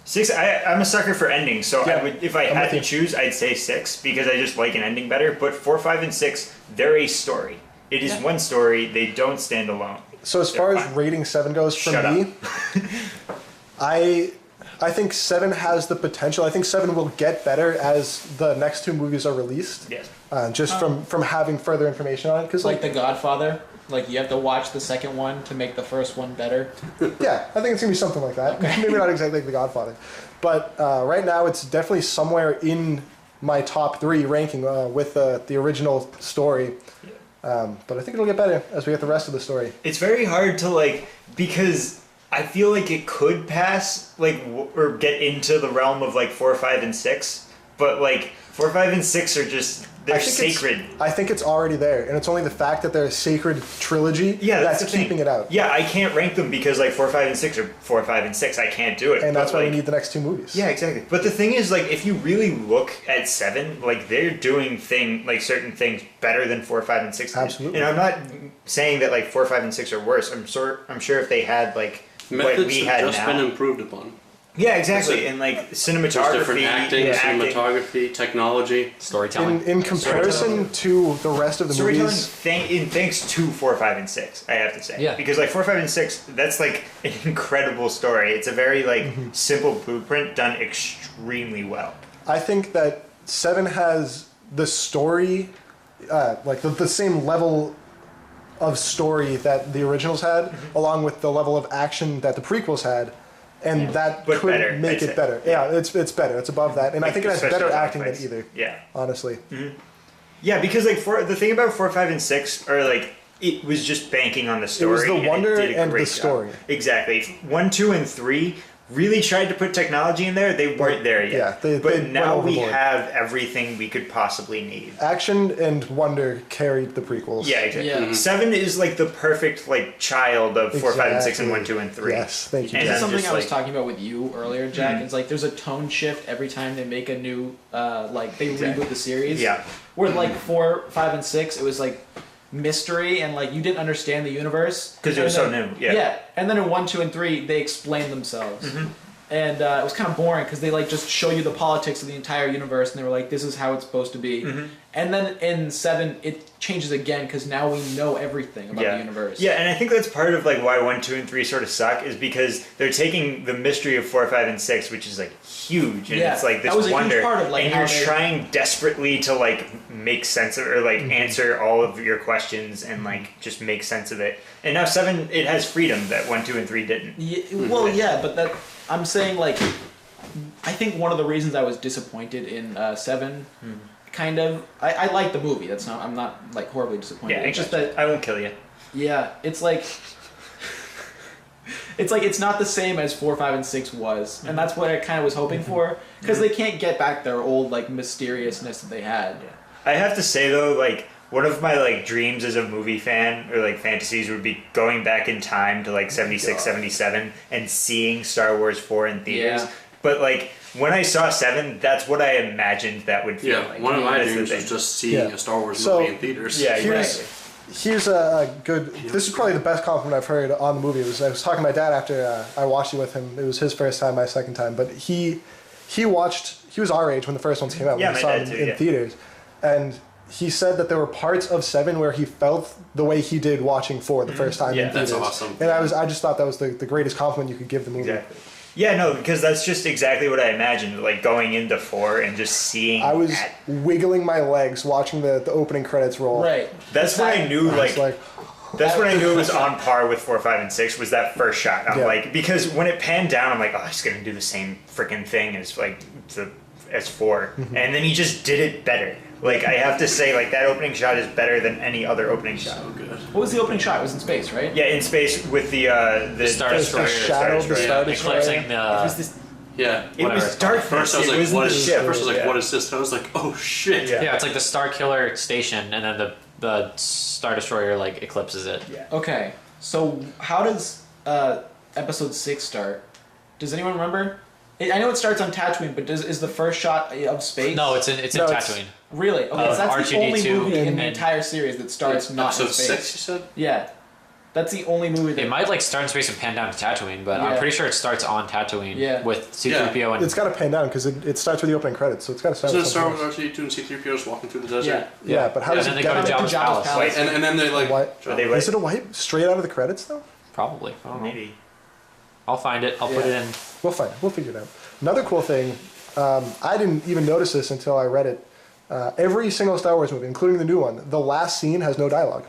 6. I'm a sucker for endings, so Yeah, I would, if I I'm had with to you. choose, I'd say 6 because I just like an ending better. But 4, 5, and 6, they're a story. It is one story. They don't stand alone. So as far They're as fine. rating 7 goes for Shut me, I think 7 has the potential. I think 7 will get better as the next 2 movies are released. Yes. Just from having further information on it, because Like The Godfather. Like you have to watch the second one to make the first one better. yeah, I think it's gonna be something like that. Maybe not exactly like The Godfather, but right now it's definitely somewhere in my top 3 ranking with the original story. But I think it'll get better as we get the rest of the story. It's very hard to like because I feel like it could pass like or get into the realm of like 4, 5, and 6, but like 4, 5, and 6 are just they're sacred. I think it's already there, and it's only the fact that they're a sacred trilogy Yeah, that's that's the keeping thing. it out. Yeah, I can't rank them because like 4, 5, and 6 are 4, 5, and 6. I can't do it. And that's But, why like, we need the next 2 movies. Yeah, exactly. But the thing is, like, if you really look at 7, like they're doing certain things better than 4, 5, and 6. Absolutely. And I'm not saying that like 4, 5, and 6 are worse. I'm sure if they had like what Methods we have had just now. been improved upon. Yeah, exactly. That's it. And like There's cinematography, different acting, cinematography, technology. Storytelling. In comparison to the rest of the storytelling. movies, Thanks to 4, 5, and 6, I have to say. Yeah. Because like 4, 5, and 6, that's like an incredible story. It's a very like simple blueprint done extremely well. I think that 7 has the story, like the same level of story that the originals had, along with the level of action that the prequels had, and that But could better, make I'd it say. better. Yeah, it's better. It's above that, and I Like, think it has especially better the acting than Dogfights. either. Yeah. Honestly, Yeah, because like the thing about 4, 5, and 6 are like it was just banking on the story. was the and it wonder did a and the great job. story. Exactly. 1, 2, and 3 really tried to put technology in there. They weren't there yet. yeah, they but went now we overboard. have everything we could possibly need. action and wonder carried the prequels. Yeah, exactly. Yeah. 7 is like the perfect like child of 4, 5, and 6, and 1, Exactly. 2, and 3. Yes, thank you. And That's I'm something just, I was like- talking about with you earlier, Jack. It's like there's a tone shift every time they make a new, like they Exactly. reboot the series. Yeah. Where like 4, 5, and 6, it was like mystery and like you didn't understand the universe 'Cause it was And so then- new, yeah. Yeah, and then in 1, 2, and 3, they explain themselves. and it was kind of boring because they like just show you the politics of the entire universe, and they were like, "This is how it's supposed to be." Mm-hmm. And then in 7, it changes again because now we know everything about the universe. Yeah, and I think that's part of like why 1, 2, and 3 sort of suck is because they're taking the mystery of 4, 5, and 6, which is like huge, and it's like this that was a wonder, huge part of, like, and how you're they- trying desperately to like make sense of or like answer all of your questions and like just make sense of it. And now 7, it has freedom that 1, 2, and 3 didn't. Well, yeah, but that I'm saying like, I think one of the reasons I was disappointed in 7. Kind of, I like the movie. That's not. I'm not like horribly disappointed. Yeah, it's just that. I won't kill you. Yeah, it's like. It's not the same as 4, 5, and 6 was, and that's what I kind of was hoping for, because they can't get back their old like mysteriousness that they had. Yeah. I have to say though, like one of my like dreams as a movie fan or like fantasies would be going back in time to like 76, 77 and seeing Star Wars 4 in theaters. Yeah. But like when I saw 7, that's what I imagined that would feel like. One of my That's the dreams was thing. just seeing a Star Wars So- movie in theaters. Yeah, Here's a good. This is probably the best compliment I've heard on the movie. I was talking to my dad after I watched it with him. It was his first time, my second time. But he watched. He was our age when the first ones came out. Yeah, when he my saw dad them too, in yeah. theaters, and he said that there were parts of 7 where he felt the way he did watching 4 the first time Yeah, in theaters. that's awesome. And I just thought that was the greatest compliment you could give the movie. Exactly. Yeah, no, because that's just exactly what I imagined, like going into 4 and just seeing I was that. wiggling my legs watching the opening credits roll. Right. That's when I knew I was like, that's when I knew it was on par with 4, 5, and 6 was that first shot. I'm Yeah. like, because when it panned down, I'm like, oh, he's gonna do the same freaking thing as like as 4, Mm-hmm. and then he just did it better. Like I have to say, like that opening shot is better than any other opening shot. So good. What was the opening shot? It was in space, right? Yeah, in space with the Star the Destroyer. shadow of the Star Destroyer. Eclipsing It the. was this. Yeah. It was Whatever. dark. First I was it like, wasn't what the is? ship. First I was like, Yeah. what is this? And I was like, oh shit. Yeah. Yeah, it's like the Star Killer station, and then the Star Destroyer like eclipses it. Yeah. Okay, so how does episode 6 start? Does anyone remember? I know it starts on Tatooine, but is the first shot of space? No, it's in Tatooine. Really? Okay, so that's the only R2D2 movie in the and- entire series that starts not Episode in space. 6, you said? Yeah, that's the only movie that. It might like start in space and pan down to Tatooine, but I'm Yeah. pretty sure it starts on Tatooine Yeah. with C-3PO and It's got to pan down because it starts with the opening credits, so it's got to start Isn't with it Star something Wars else. R2D2 and C-3PO just walking through the desert? Yeah. Yeah, but how does and it then they get go to out? Jabba's Jabba's palace. palace. And then they like... Why? Are they Is it a wipe straight out of the credits though? Probably. I don't know. Maybe. I'll find it. I'll put it in. We'll find it. We'll figure it out. Another cool thing, I didn't even notice this until I read it. Every single Star Wars movie, including the new one, the last scene has no dialogue.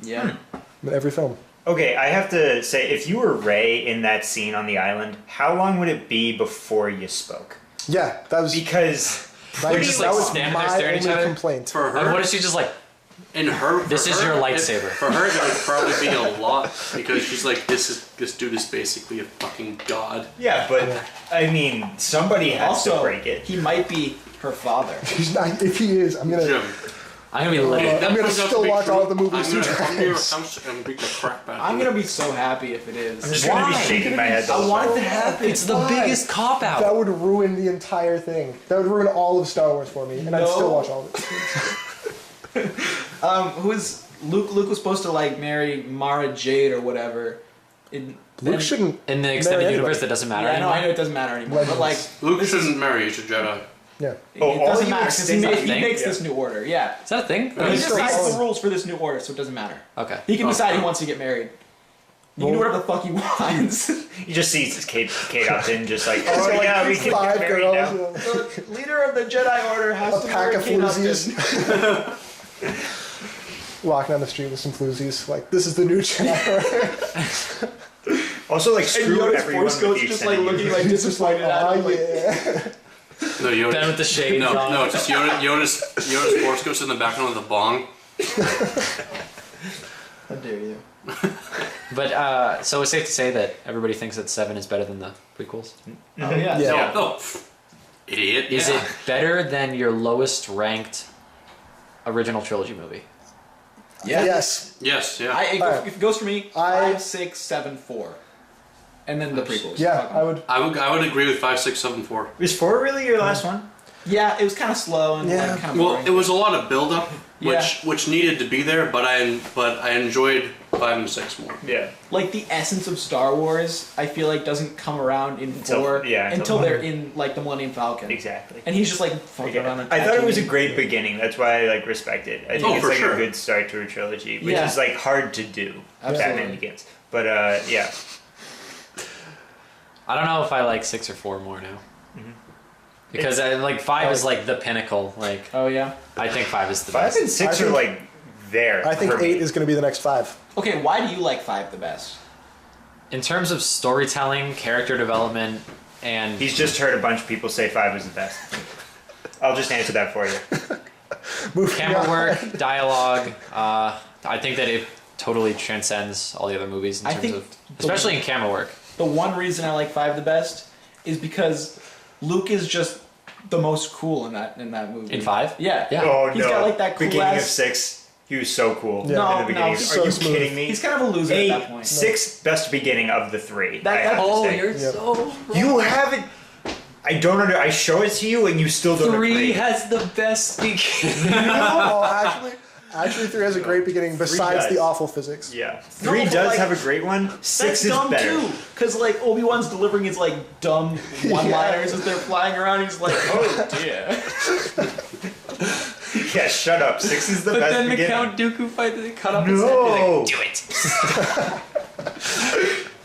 Yeah. In every film. Okay, I have to say, if you were Rey in that scene on the island, how long would it be before you spoke? Yeah, that was Because that, just, that like, was standing there my staring at each only other? complaint. For Like, her, what if she just like? in her, This is your lightsaber. For her, it would probably be a lot because she's like, this dude is basically a fucking god. yeah, but I mean, somebody has to Also, break it. he might be her father. He's not, if he is, I'm gonna. Jim, I'm gonna be livid. if that I'm gonna turns out to still be watch true, all of the movies I'm two gonna come to your times. house and beat the crap out of I'm you. gonna be so happy if it is. I'm just gonna be Why? shaking my head. the I whole want it time. to happen. It's the Why? biggest cop out. That would ruin the entire thing. That would ruin all of Star Wars for me, and I'd No. still watch all of it. Who is Luke? Luke was supposed to like marry Mara Jade or whatever. Luke shouldn't. In the extended marry universe, anybody. that doesn't matter Yeah, I know anymore. it doesn't matter anymore. But like, Luke this is- shouldn't marry. He's a Jedi. Yeah. Oh, it all doesn't you matter because he, extended he thing? makes Yeah. this new order. Yeah, Is that a thing? Yeah. he He's still decides following- the rules for this new order, so it doesn't matter. Okay. He can Oh, decide he oh. wants to get married. You can do whatever the fuck he wants. You just see Kate Upton just like, So, oh like, yeah, we can five get married now. girls, The leader of the Jedi Order has a to pack marry of Kate floozies. Upton. Walking down the street with some floozies, like this is the new Jedi. Also, like, And screw Yoda's everyone Force with Ghost the just like extended looking like disappointed at Oh him. Like, yeah. No, Yoda. Ben with the shades No, on. no, just Yoda's Force Ghost in the background with the bong. how dare you? But so it's safe to say that everybody thinks that 7 is better than the prequels. Oh yeah. Yeah. No, no, idiot. Is yeah. it better than your lowest ranked original trilogy movie? Yeah. Yes. Yes, yeah. Alright. If it goes for me, I- 5, 6, 7, 4, and then the prequels. Yeah, Fuck 'em. I would. I would agree with 5, 6, 7, 4. Was 4 really your last one? Yeah, it was kind of slow and Yeah. kind of Well, boring. it was a lot of build up, Yeah. which needed to be there, but I enjoyed 5 and 6 more. Yeah. Like the essence of Star Wars, I feel like doesn't come around in Until- 4 yeah, until until- they're in like the Millennium Falcon. Exactly. And he's just like fucking around. on I thought it was a Tatooine. great beginning. That's why I like respect it. I think Oh, it's for like sure. a good start to a trilogy, which Yeah. is like hard to do. Absolutely. Batman Begins, but yeah. I don't know if I like 6 or 4 more now. Mhm. Because I, like 5 is like the pinnacle. Like Oh yeah. I think 5 is the 5 best. and 6 I are think- like there. I think for me. 8 is going to be the next 5. Okay, why do you like 5 the best? In terms of storytelling, character development, and He's just heard a bunch of people say 5 was the best. I'll just answer that for you. Moving camera on. work, dialogue, I think that it totally transcends all the other movies in I terms think of, especially in camera work. The one reason I like 5 the best is because Luke is just the most cool in that movie. In 5? Yeah. Yeah. Oh He's no! got like that cool beginning of ass. 6, he was so cool. Yeah. No, in the beginning. no, Are so you smooth. kidding me? He's kind of a loser at that point. 6 best beginning of the 3. That- I have to Oh, say. you're Yeah. so You haven't. I don't under. I show it to you and you still don't 3 agree. has the best beginning. Oh, actually, 3 has a great beginning besides does. the awful physics. Yeah, No, 3 but, does like, have a great one. 6 That's is dumb better. too, because like Obi-Wan's delivering his like dumb one-liners as they're flying around. He's like, "Oh dear." Yeah, shut up. 6 is the But best then the beginning. Count Dooku fight that they cut off his head. No, Do it.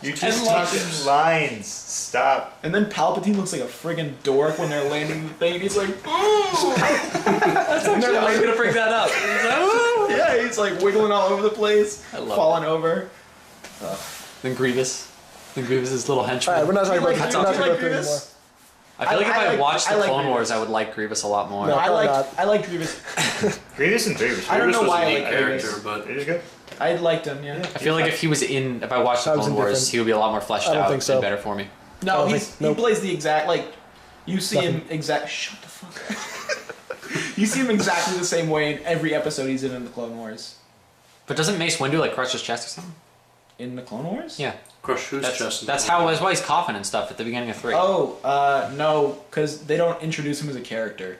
you just And talk like- in lines. Stop. And then Palpatine looks like a friggin' dork when they're landing the thing, and he's like, "Oh." That's actually, I was gonna bring that up. He's like, "Ooh." Yeah, he's like wiggling all over the place, I love falling over. Then Grievous. Then Grievous' little henchman. All right, we're not talking Do you about like- we're not do you talking like about 3 anymore. Grievous? I feel like if I I like- watched I the like Clone Grievous. Wars, I would like Grievous a lot more. No. I probably like Grievous. Grievous and 3 was I don't Grievous know was why a I neat like character, Grievous. but It was good. I liked him. Yeah. I feel like if he was in, if I watched the That was Clone Wars, indifferent. he would be a lot more fleshed I don't out think so. and better for me. No, I don't he think- plays the exact like. You see him exact. Shut the fuck up. You see him exactly the same way in every episode he's in the Clone Wars. But doesn't Mace Windu like crush his chest or something? In the Clone Wars? Yeah, Crush whose that's chest? that's how that's why he's coughing and stuff at the beginning of 3. Oh, no, because they don't introduce him as a character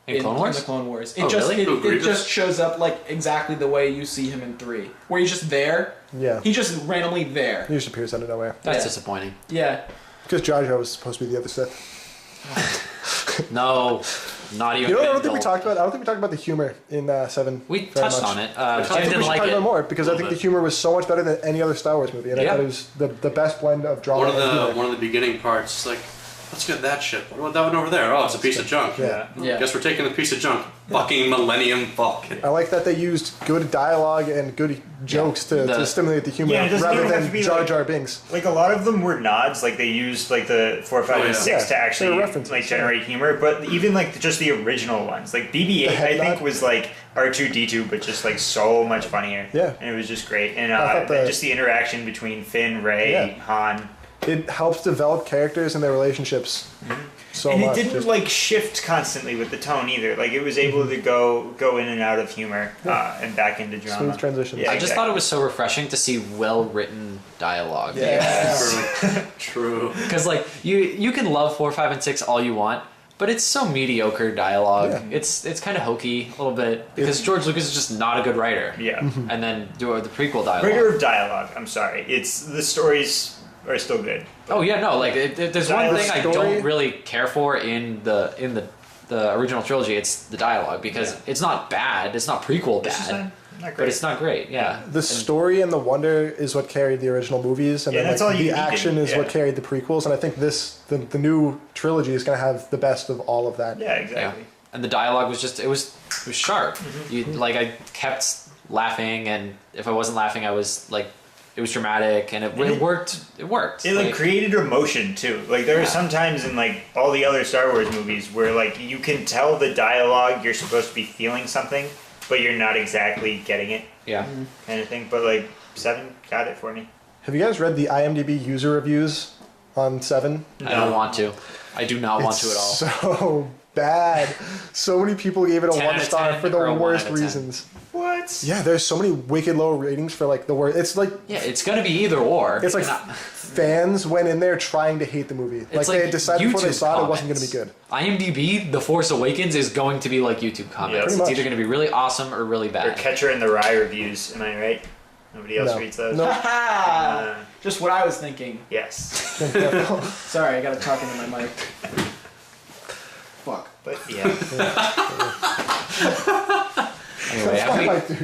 in Clone Wars. In the Clone Wars, Oh, really? Who, it Grievous? just shows up like exactly the way you see him in 3, where he's just there. Yeah, He's just randomly there. he just appears out of nowhere. That's Yeah. disappointing. Yeah. Because Jar Jar was supposed to be the other Sith. No, not even. You know, I don't think Bill. we talked about. I don't think we talked about the humor in 7. We very touched much. on it. I Jim think we didn't should like talk about it. more because I think the humor was so much better than any other Star Wars movie, and I Yeah. thought it was the best blend of drama and humor. One of the beginning parts, like, let's get that ship. What about that one over there? Oh, it's a piece of junk. Yeah. Yeah. Guess we're taking the piece of junk. Fucking Millennium Falcon. I like that they used good dialogue and good jokes to The- stimulate the humor Yeah, it doesn't rather even have than to be Jar like- Jar Binks. Like a lot of them were nods, like they used like the 4, 5, Oh, and yeah. 6 to Yeah, actually they were references, like yeah. generate humor. But even like just the original ones, like BB-8, The head I think nod? was like R2-D2, but just like so much funnier. Yeah. and it was just great. And I thought just the interaction between Finn, Rey, Yeah. Han, It helps develop characters and their relationships so and much. it didn't Just- like shift constantly with the tone either. Like it was able to go in and out of humor and back into drama. Smooth transitions. Yeah, I just thought it was so refreshing to see well-written dialogue. True. Because like you can love 4, 5, and 6 all you want, but it's so mediocre dialogue. Yeah. It's kind of hokey a little bit because George Lucas is just not a good writer. Yeah. And then do the prequel dialogue. Writer of dialogue. I'm sorry. It's the stories are still good. Oh yeah, no. Like there's one Dialogue thing I story- don't really care for in the original trilogy. It's the dialogue because it's not bad. It's not prequel It's just bad, not great. but it's not great. Yeah. The story and the wonder is what carried the original movies, and Yeah, then that's like, all you the needed, action is yeah. what carried the prequels. And I think the new trilogy is going to have the best of all of that. Yeah, Yeah. exactly. And the dialogue was just it was sharp. Mm-hmm. You like I kept laughing, and if I wasn't laughing, I was like it was dramatic, and it worked. It worked. It like created emotion too. Like there are some times in like all the other Star Wars movies where like you can tell the dialogue you're supposed to be feeling something, but you're not exactly getting it, yeah. kind of thing. But like 7 got it for me. Have you guys read the IMDb user reviews on 7? I don't want to. I do not want to at all. So bad. So many people gave it a 10 1 out of star 10 for the or a 1 worst out of 10? reasons. What? Yeah, there's so many wicked low ratings for like the worst. It's like Yeah, it's gonna be either or. it's like And fans went in there trying to hate the movie. Like it's they had decided before they YouTube saw it wasn't going to be good. comments. IMDb, The Force Awakens is going to be like YouTube comments. pretty It's much. either going to be really awesome or really Or bad. Catcher in the Rye reviews. Am I right? Nobody else No. reads those. No. Just what I was thinking. Yes. Sorry, I gotta talk into my mic. Fuck. But yeah. Anyway, have we- Like, dude,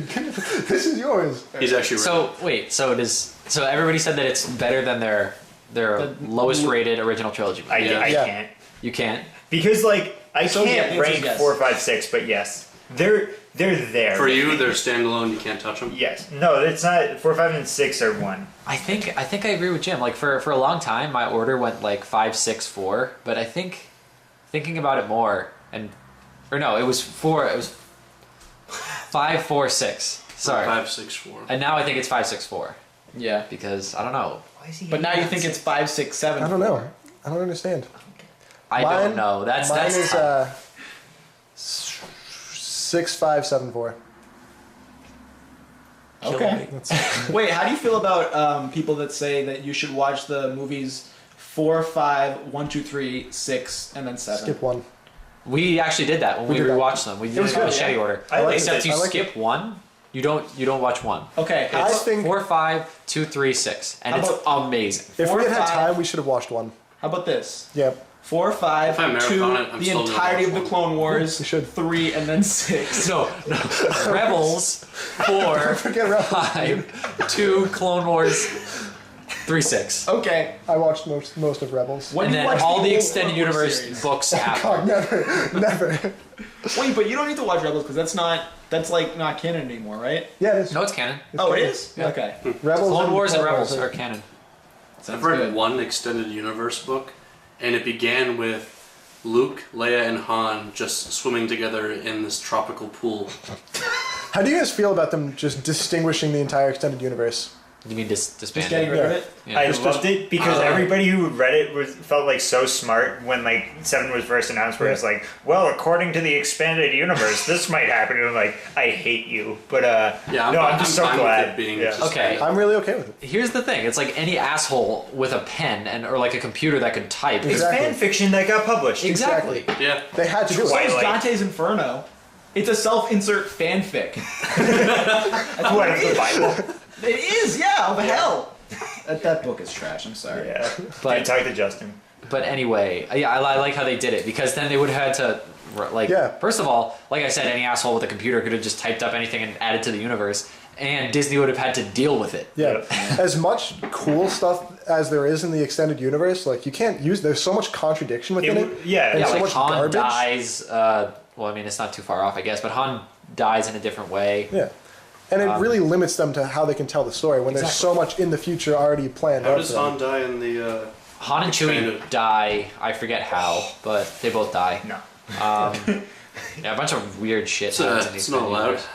this is yours. He's actually right. so wait, so it is. So everybody said that it's better than their The- lowest rated original trilogy. I Yeah. can't. You can't. Because, like, I So, yeah, can't the answer is rank yes. 4, 5, 6, but yes. They're there. For you, they're standalone. You can't touch them. Yes. No, it's not. 4, 5, and 6 are 1. I think I agree with Jim. Like for a long time, my order went like 5, 6, 4. But I think thinking about it more, or no, it was 4. It was 5, 4, 6. Sorry. 5, 6, 4. And now I think it's 5, 6, 4 Yeah. because I don't know. Why is he But now you think it's 5, 6, 7. I don't know. I don't understand. I don't know. Mine That's is tough. 6, 5, 7, 4. Okay. Wait, how do you feel about people that say that you should watch the movies 4, 5, 1, 2, 3, 6, and then 7? Skip 1. We actually did that when we did that. rewatched them. We did it was in good, machete order. I liked Except it. you I liked skip 1. You don't watch 1. Okay. I It's think 4, 5, 2, 3, 6, and How it's about- amazing. if 4, we had had 5. time, we should have watched 1. How about this? Yep. 4, 5, If I marathon 2, it, I'm the still gonna entirety of watch the Clone Wars, We should. 3, and then 6. No, Rebels 4, Forget Rebels. 5, 2, Clone Wars 3, 6. Okay. I watched most of Rebels. When And you then watch all the old extended Clone Wars universe series- books after. God, never. Wait, but you don't need to watch Rebels because that's like not canon anymore, right? Yeah, it is. No, it's canon. Oh, it canon. is? Yeah. Okay. Rebels Clone Wars and Clone Rebels Wars are canon. I've Sounds read good. one extended universe book, and it began with Luke, Leia, and Han just swimming together in this tropical pool. How do you guys feel about them just distinguishing the entire extended universe? You mean Just disbanded? getting rid of it? Yeah. I loved it because everybody who read it felt like so smart when like 7 was first announced. Where it's like, well, according to the expanded universe, this might happen. And I'm like, I hate you, but Yeah, no, I'm just so fine with glad. it being Yeah. Okay. I'm really okay with it. Here's the thing. It's like any asshole with a pen or like a computer that could type. It's Exactly. fan fiction that got published. Exactly. Yeah. They had to do So it. is Twilight. Dante's Inferno. It's a self-insert fanfic. That's What is the Bible? It is, yeah, of hell. That book is trash, I'm sorry. Yeah, But- dude, talk to Justin. But anyway, yeah, I like how they did it because then they would have had to, like, Yeah. first of all, like I said, any asshole with a computer could have just typed up anything and added to the universe, and Disney would have had to deal with it. Yeah. As much cool stuff as there is in the extended universe, like you can't use. There's so much contradiction within it. Yeah, And Yeah, so like much Han garbage. dies. Well, I mean, it's not too far off, I guess, but Han dies in a different way. Yeah. And it really limits them to how they can tell the story when there's so much in the future already planned How out does for them. Han die in the? Han and Chewie Expanded. die. I forget how, but they both die. No. Yeah, a bunch of weird shit It's, happens in the it's not extended allowed. universe.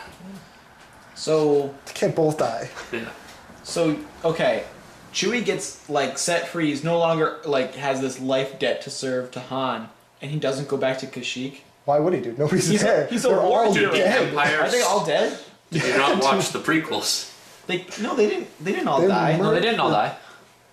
So, They can't both die. Yeah. okay. Chewie gets, like, set free. He's no longer, like, has this life debt to serve to Han, and he doesn't go back to Kashyyyk. Why would he do? Nobody's He's there. a They're war all hero. Dude, the dead. Empire. Are they all dead? Did you not watch the prequels? They didn't all They die. were- No, they didn't all die.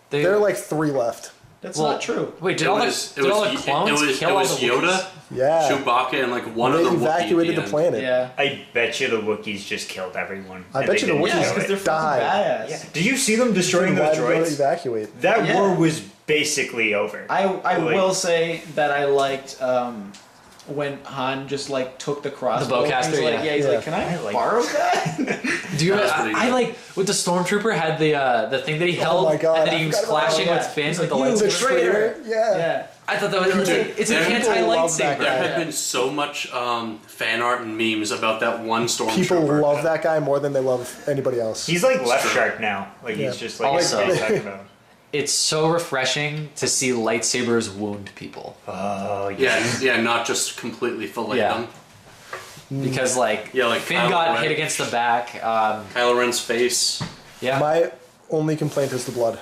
They, There are like 3 left. That's well, not true. Wait, did It all was- the clones kill it all was the Yoda, Wookiees? Yeah. Chewbacca, and like one they of the Wookiee at evacuated the end. planet. Yeah. I bet you the Wookiees just killed everyone. I and bet they you the didn't Wookiees show Because it. they're fucking died. badass. Yeah. Did you see them destroying Why those did they droids? evacuate? That Yeah. war was basically over. I Like- will say that I liked when Han just like took the crossbow. bowcaster, He's like, yeah. he's Yeah. like, can I, I like borrow that? Do you? That was pretty I good. like with the stormtrooper had the thing that he held, my God, and then I he was forgot about clashing that. with Finn He's with like, the "You The lightsaber. traitor." traitor? Yeah. Yeah. I thought that was it's an People anti love that lightsaber. guy. There have been so much fan art and memes about that one stormtrooper. People love that guy more than they love anybody else. He's like Left Shark now. Like Yeah. he's just like Also- everybody's talking about him. It's so refreshing to see lightsabers wound people Oh Yeah, not just completely fillet Yeah. them. because like Yeah, like Finn Kylo got Ren. hit against the back. Kylo Ren's face. Yeah, My only complaint is the blood.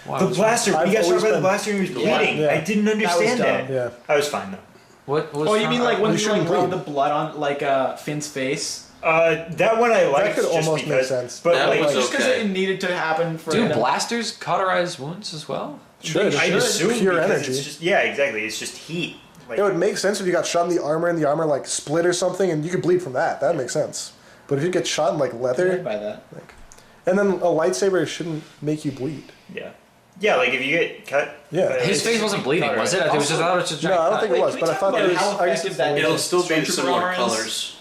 Wow, The what's blaster. I've He got shot always by the been- blaster and he was Yeah. bleeding. Yeah. I didn't That was understand that. dumb. Yeah. I was fine though. What was Oh, you mean like when You he like shouldn't rubbed bleed. the blood on like Finn's face? That one I liked. could just almost make because, sense. But That like, was Just because okay. it needed to happen for do them. blasters cauterize wounds as well? Should. I Should. assume Pure because energy. It's just, yeah, exactly. It's just heat. Like, It would make sense if you got shot in the armor and the armor like split or something, and you could bleed from that. That makes sense. But if you get shot in like Right leather, by that. like, And then a lightsaber shouldn't make you bleed. Yeah. Yeah, like if you get cut. Yeah. His face wasn't bleeding, was it? It was just, I thought it was just a No, I giant don't think cut. it was, but I thought that was. how I guess effective it's that It'll is. still be Stormtrooper similar armor is? colors.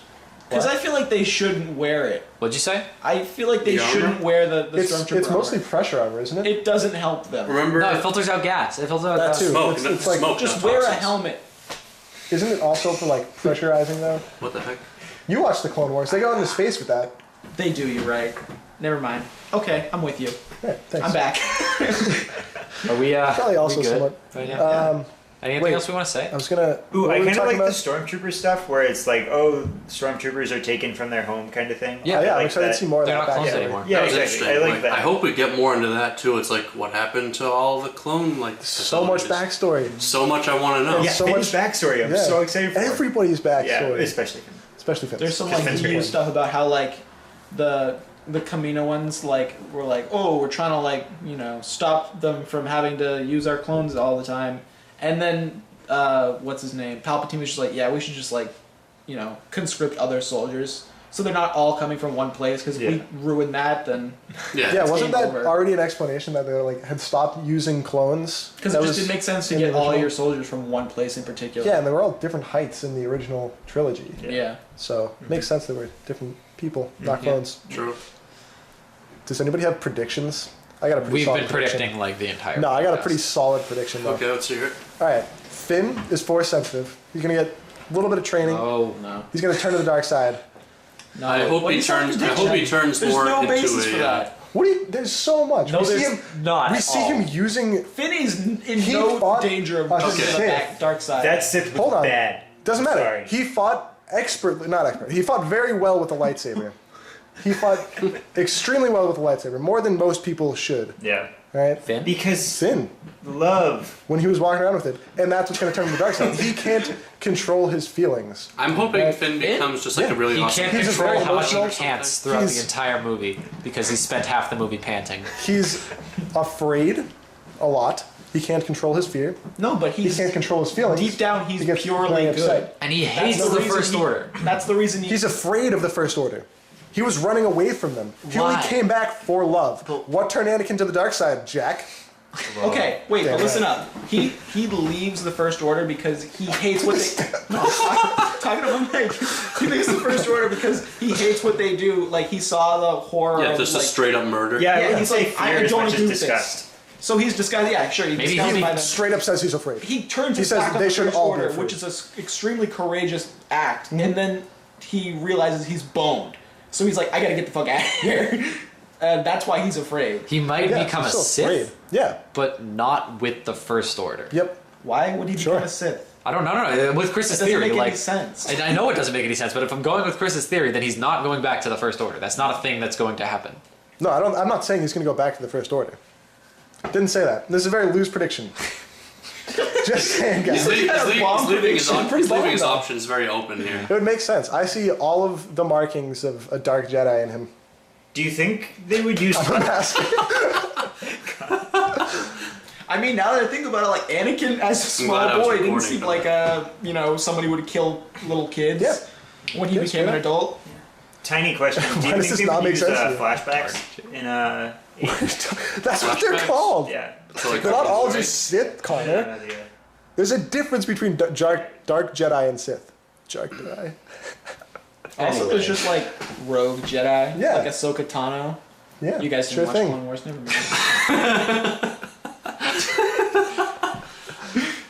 Because I feel like they shouldn't wear it. What'd you say? I feel like they The armor? shouldn't wear the It's stormtrooper mostly armor. pressure armor, isn't it? It doesn't help them. Remember? No, it filters out gas. It filters out That gas. too. Smoke. It's like smoke. Just not wear a toxins. helmet. Isn't it also for like pressurizing though? What the heck? You watch the Clone Wars. They go into space with that. They do, you're right. Never mind. Okay, I'm with you. Yeah, thanks. I'm back. Are we, Probably also we good? somewhat. But yeah. Anything wait. else we want to say? I was gonna. Ooh, what I were we kind of talking like about? the stormtrooper stuff where it's like, oh, stormtroopers are taken from their home kind of thing. Yeah, Oh, yeah, I I'm like excited that. to see more of They're that not clones backstory. anymore. Yeah, That was exactly. interesting. I like that. I hope we get more into that too. It's like what happened to all the clone So much facilities. backstory. So much I want to know. Yeah, so Finn's much- backstory. I'm Yeah. so excited for it. Everybody's backstory. Yeah, especially Finn. Especially Finn. There's some Just like Finn's new great. stuff about how like the Camino ones like were like, oh, we're trying to like, you know, stop them from having to use our clones all the time. And then what's his name? Palpatine was just like, yeah, we should just like, you know, conscript other soldiers so they're not all coming from one place because if we ruin that, then Yeah. Yeah, wasn't game that over. already an explanation that they like had stopped using clones? because That it just was didn't make sense to in the get all original? your soldiers from one place in particular. Yeah, and they were all different heights in the original trilogy. Yeah. So it makes sense they were different people, not Yeah. clones. True. Does anybody have predictions? I got a pretty We've solid been prediction. predicting like the entire. No, I got a podcast. pretty solid prediction though. Okay, let's hear it. All right, Finn is force sensitive. He's gonna get a little bit of training. Oh, No. He's gonna turn to the dark side. No. I hope What he is that turns. I prediction? hope he turns There's more no into basis for a. that. What do you? There's so much. No, we see there's him. not. We at see all. him using. Finney's in He no fought danger of a going to the Sith. dark side. That Sith was Hold on. bad. Doesn't matter. Sorry. He fought expertly. Not expert. He fought very well with the lightsaber. He fought extremely well with the lightsaber, more than most people should. Yeah. Right? Finn. Because Finn, love. when he was walking around with it, and that's what's going to turn him to the dark side. He can't control his feelings. I'm hoping Right. Finn becomes just like Yeah. a really He awesome. can't He's just control very how much he emotional. pants throughout He's- the entire movie because he spent half the movie panting. He's afraid a lot. He can't control his fear. No, but He he's can't control his feelings. deep down he's He gets purely very good. upset. And he That's hates the reason First Order. That's the reason He's afraid of the First Order. He was running away from them. He Why? only came back for love. But- What turned Anakin to the dark side, Jack? Okay, wait, Damn but listen right. up. He leaves the First Order because he hates what they. No, talking about Mike. He leaves the First Order because he hates what they do. Like he saw the horror. Yeah, of, just like, a straight up murder. Yeah, I Yeah, wouldn't he's say like, fear I as don't much do as this. disgust. So he's disguised. Yeah, sure. He's Maybe disguised he by the. Straight up says he's afraid. He turns He his says back on they the should First all be Order, afraid. which is an extremely courageous act, and then he realizes he's boned. So he's like, I gotta get the fuck out of here. That's why he's afraid. He might Yeah, become a he's still Sith, afraid. Yeah. but not with the First Order. Yep. Why would he Sure. become a Sith? I don't know. No, with Chris's It doesn't theory, make like any sense. I know it doesn't make any sense, but if I'm going with Chris's theory, then he's not going back to the First Order. That's not a thing that's going to happen. No, I don't. I'm not saying he's going to go back to the First Order. Didn't say that. This is a very loose prediction. Just saying, guys. He's leaving, kind of bomb he's leaving his, prediction. he's leaving Pretty his bomb, options very open here. It would make sense. I see all of the markings of a dark Jedi in him. Do you think they would use? I'm asking. I mean, now that I think about it, like Anakin as a I'm glad I small was boy didn't recording seem for like somebody would kill little kids. Yeah. When he Yes, became an yeah. adult. Tiny question. Do Why you does think this they not would make use sense to you? flashbacks in That's what they're Flashbacks? called. Yeah. So, like, They're not all right? just Sith, I Connor. have no idea. There's a difference between dark Jedi and Sith. Dark Jedi. Also, there's just like rogue Jedi, Yeah. like Ahsoka Tano. Yeah. You guys sure didn't watch thing. Clone Wars, never mind.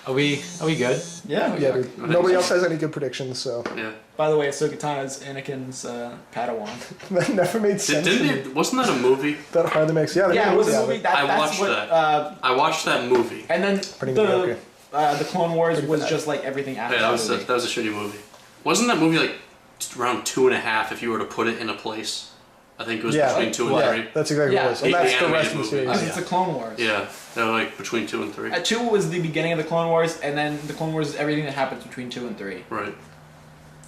Are we good? Yeah. Yeah, dude. Nobody else has any good predictions, so Yeah. By the way, Ahsoka Tano is Anakin's Padawan. that never made sense. to me. Didn't it? Wasn't that a movie? That hardly makes. Yeah, they Yeah, made it was a out of movie. it. I That's watched what. that. I watched that movie. And then Pretty mediocre. the Clone Wars Pretty was bad. just like everything after Yeah, that movie. was a shitty movie. Wasn't that movie like around 2.5 if you were to put it in a place? I think it was Yeah, between 2 and yeah, 3. that's exactly what Yeah. it was. And that's the Animated rest of the movie. series. Because it's the Clone Wars. Yeah, they were like between 2 and 3. 2 was the beginning of the Clone Wars, and then the Clone Wars is everything that happens between 2 and 3. Right.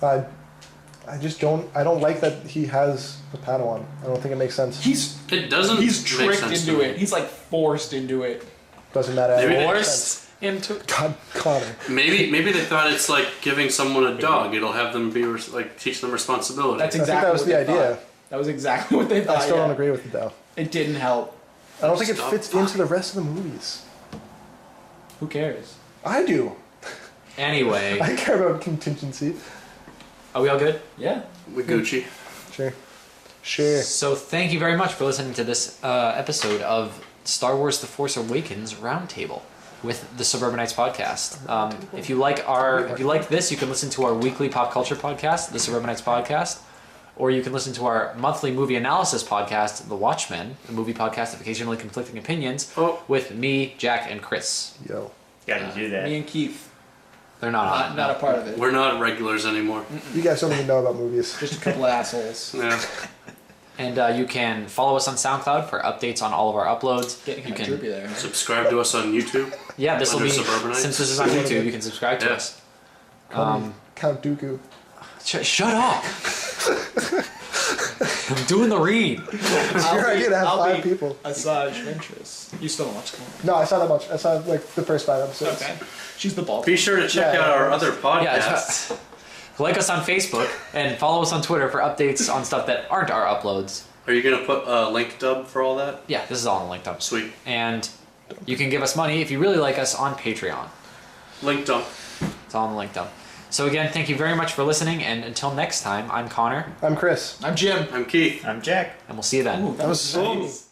I just don't. I don't like that he has a Padawan. I don't think it makes sense. It doesn't He's make tricked sense into to me. it. He's like forced into it. Doesn't matter. Maybe It they- makes sense. Into God, Connor. Maybe they thought it's like giving someone a dog. It'll have them be like teach them responsibility. That's I think exactly that was what the they idea. thought. That was exactly what they thought. I still yeah. don't agree with it though. It didn't help. I don't think it Stop fits talking. into the rest of the movies. Who cares? I do. Anyway, I care about contingency. are we all good? Yeah. With Gucci. Sure. Sure. So thank you very much for listening to this episode of Star Wars: The Force Awakens Roundtable with the Suburbanites podcast. If you like this, you can listen to our weekly pop culture podcast, the Suburbanites podcast, or you can listen to our monthly movie analysis podcast, The Watchmen, a movie podcast of occasionally conflicting opinions, with me, Jack, and Chris. Yo. Gotta do that. Me and Keith. They're not on it. Not a part of it. We're not regulars anymore. You guys don't even know about movies. Just a couple of assholes. Yeah. And you can follow us on SoundCloud for updates on all of our uploads. Getting You kind of can, droopy there. Subscribe to us on YouTube. yeah, this will be, Under Suburbanites. since this is on YouTube, you can subscribe to Yeah. us. Count Dooku. Shut up! I'm doing the read. It's your idea to have I'll 5 be people. Asajj Ventress. You still don't watch Clone No, I saw that much. I saw like the first 5 episodes. Okay. She's the ball. Be sure to check Yeah, out our yeah. other podcasts. Yeah, like us on Facebook and follow us on Twitter for updates on stuff that aren't our uploads. Are you gonna put a link dub for all that? Yeah, this is all in the link dump. Sweet. And you can give us money if you really like us on Patreon. Link dump. It's all in the link dump. So again, thank you very much for listening, and until next time, I'm Connor, I'm Chris. I'm Jim. I'm Keith. I'm Jack. and we'll see you then. Ooh, that was Ooh. nice.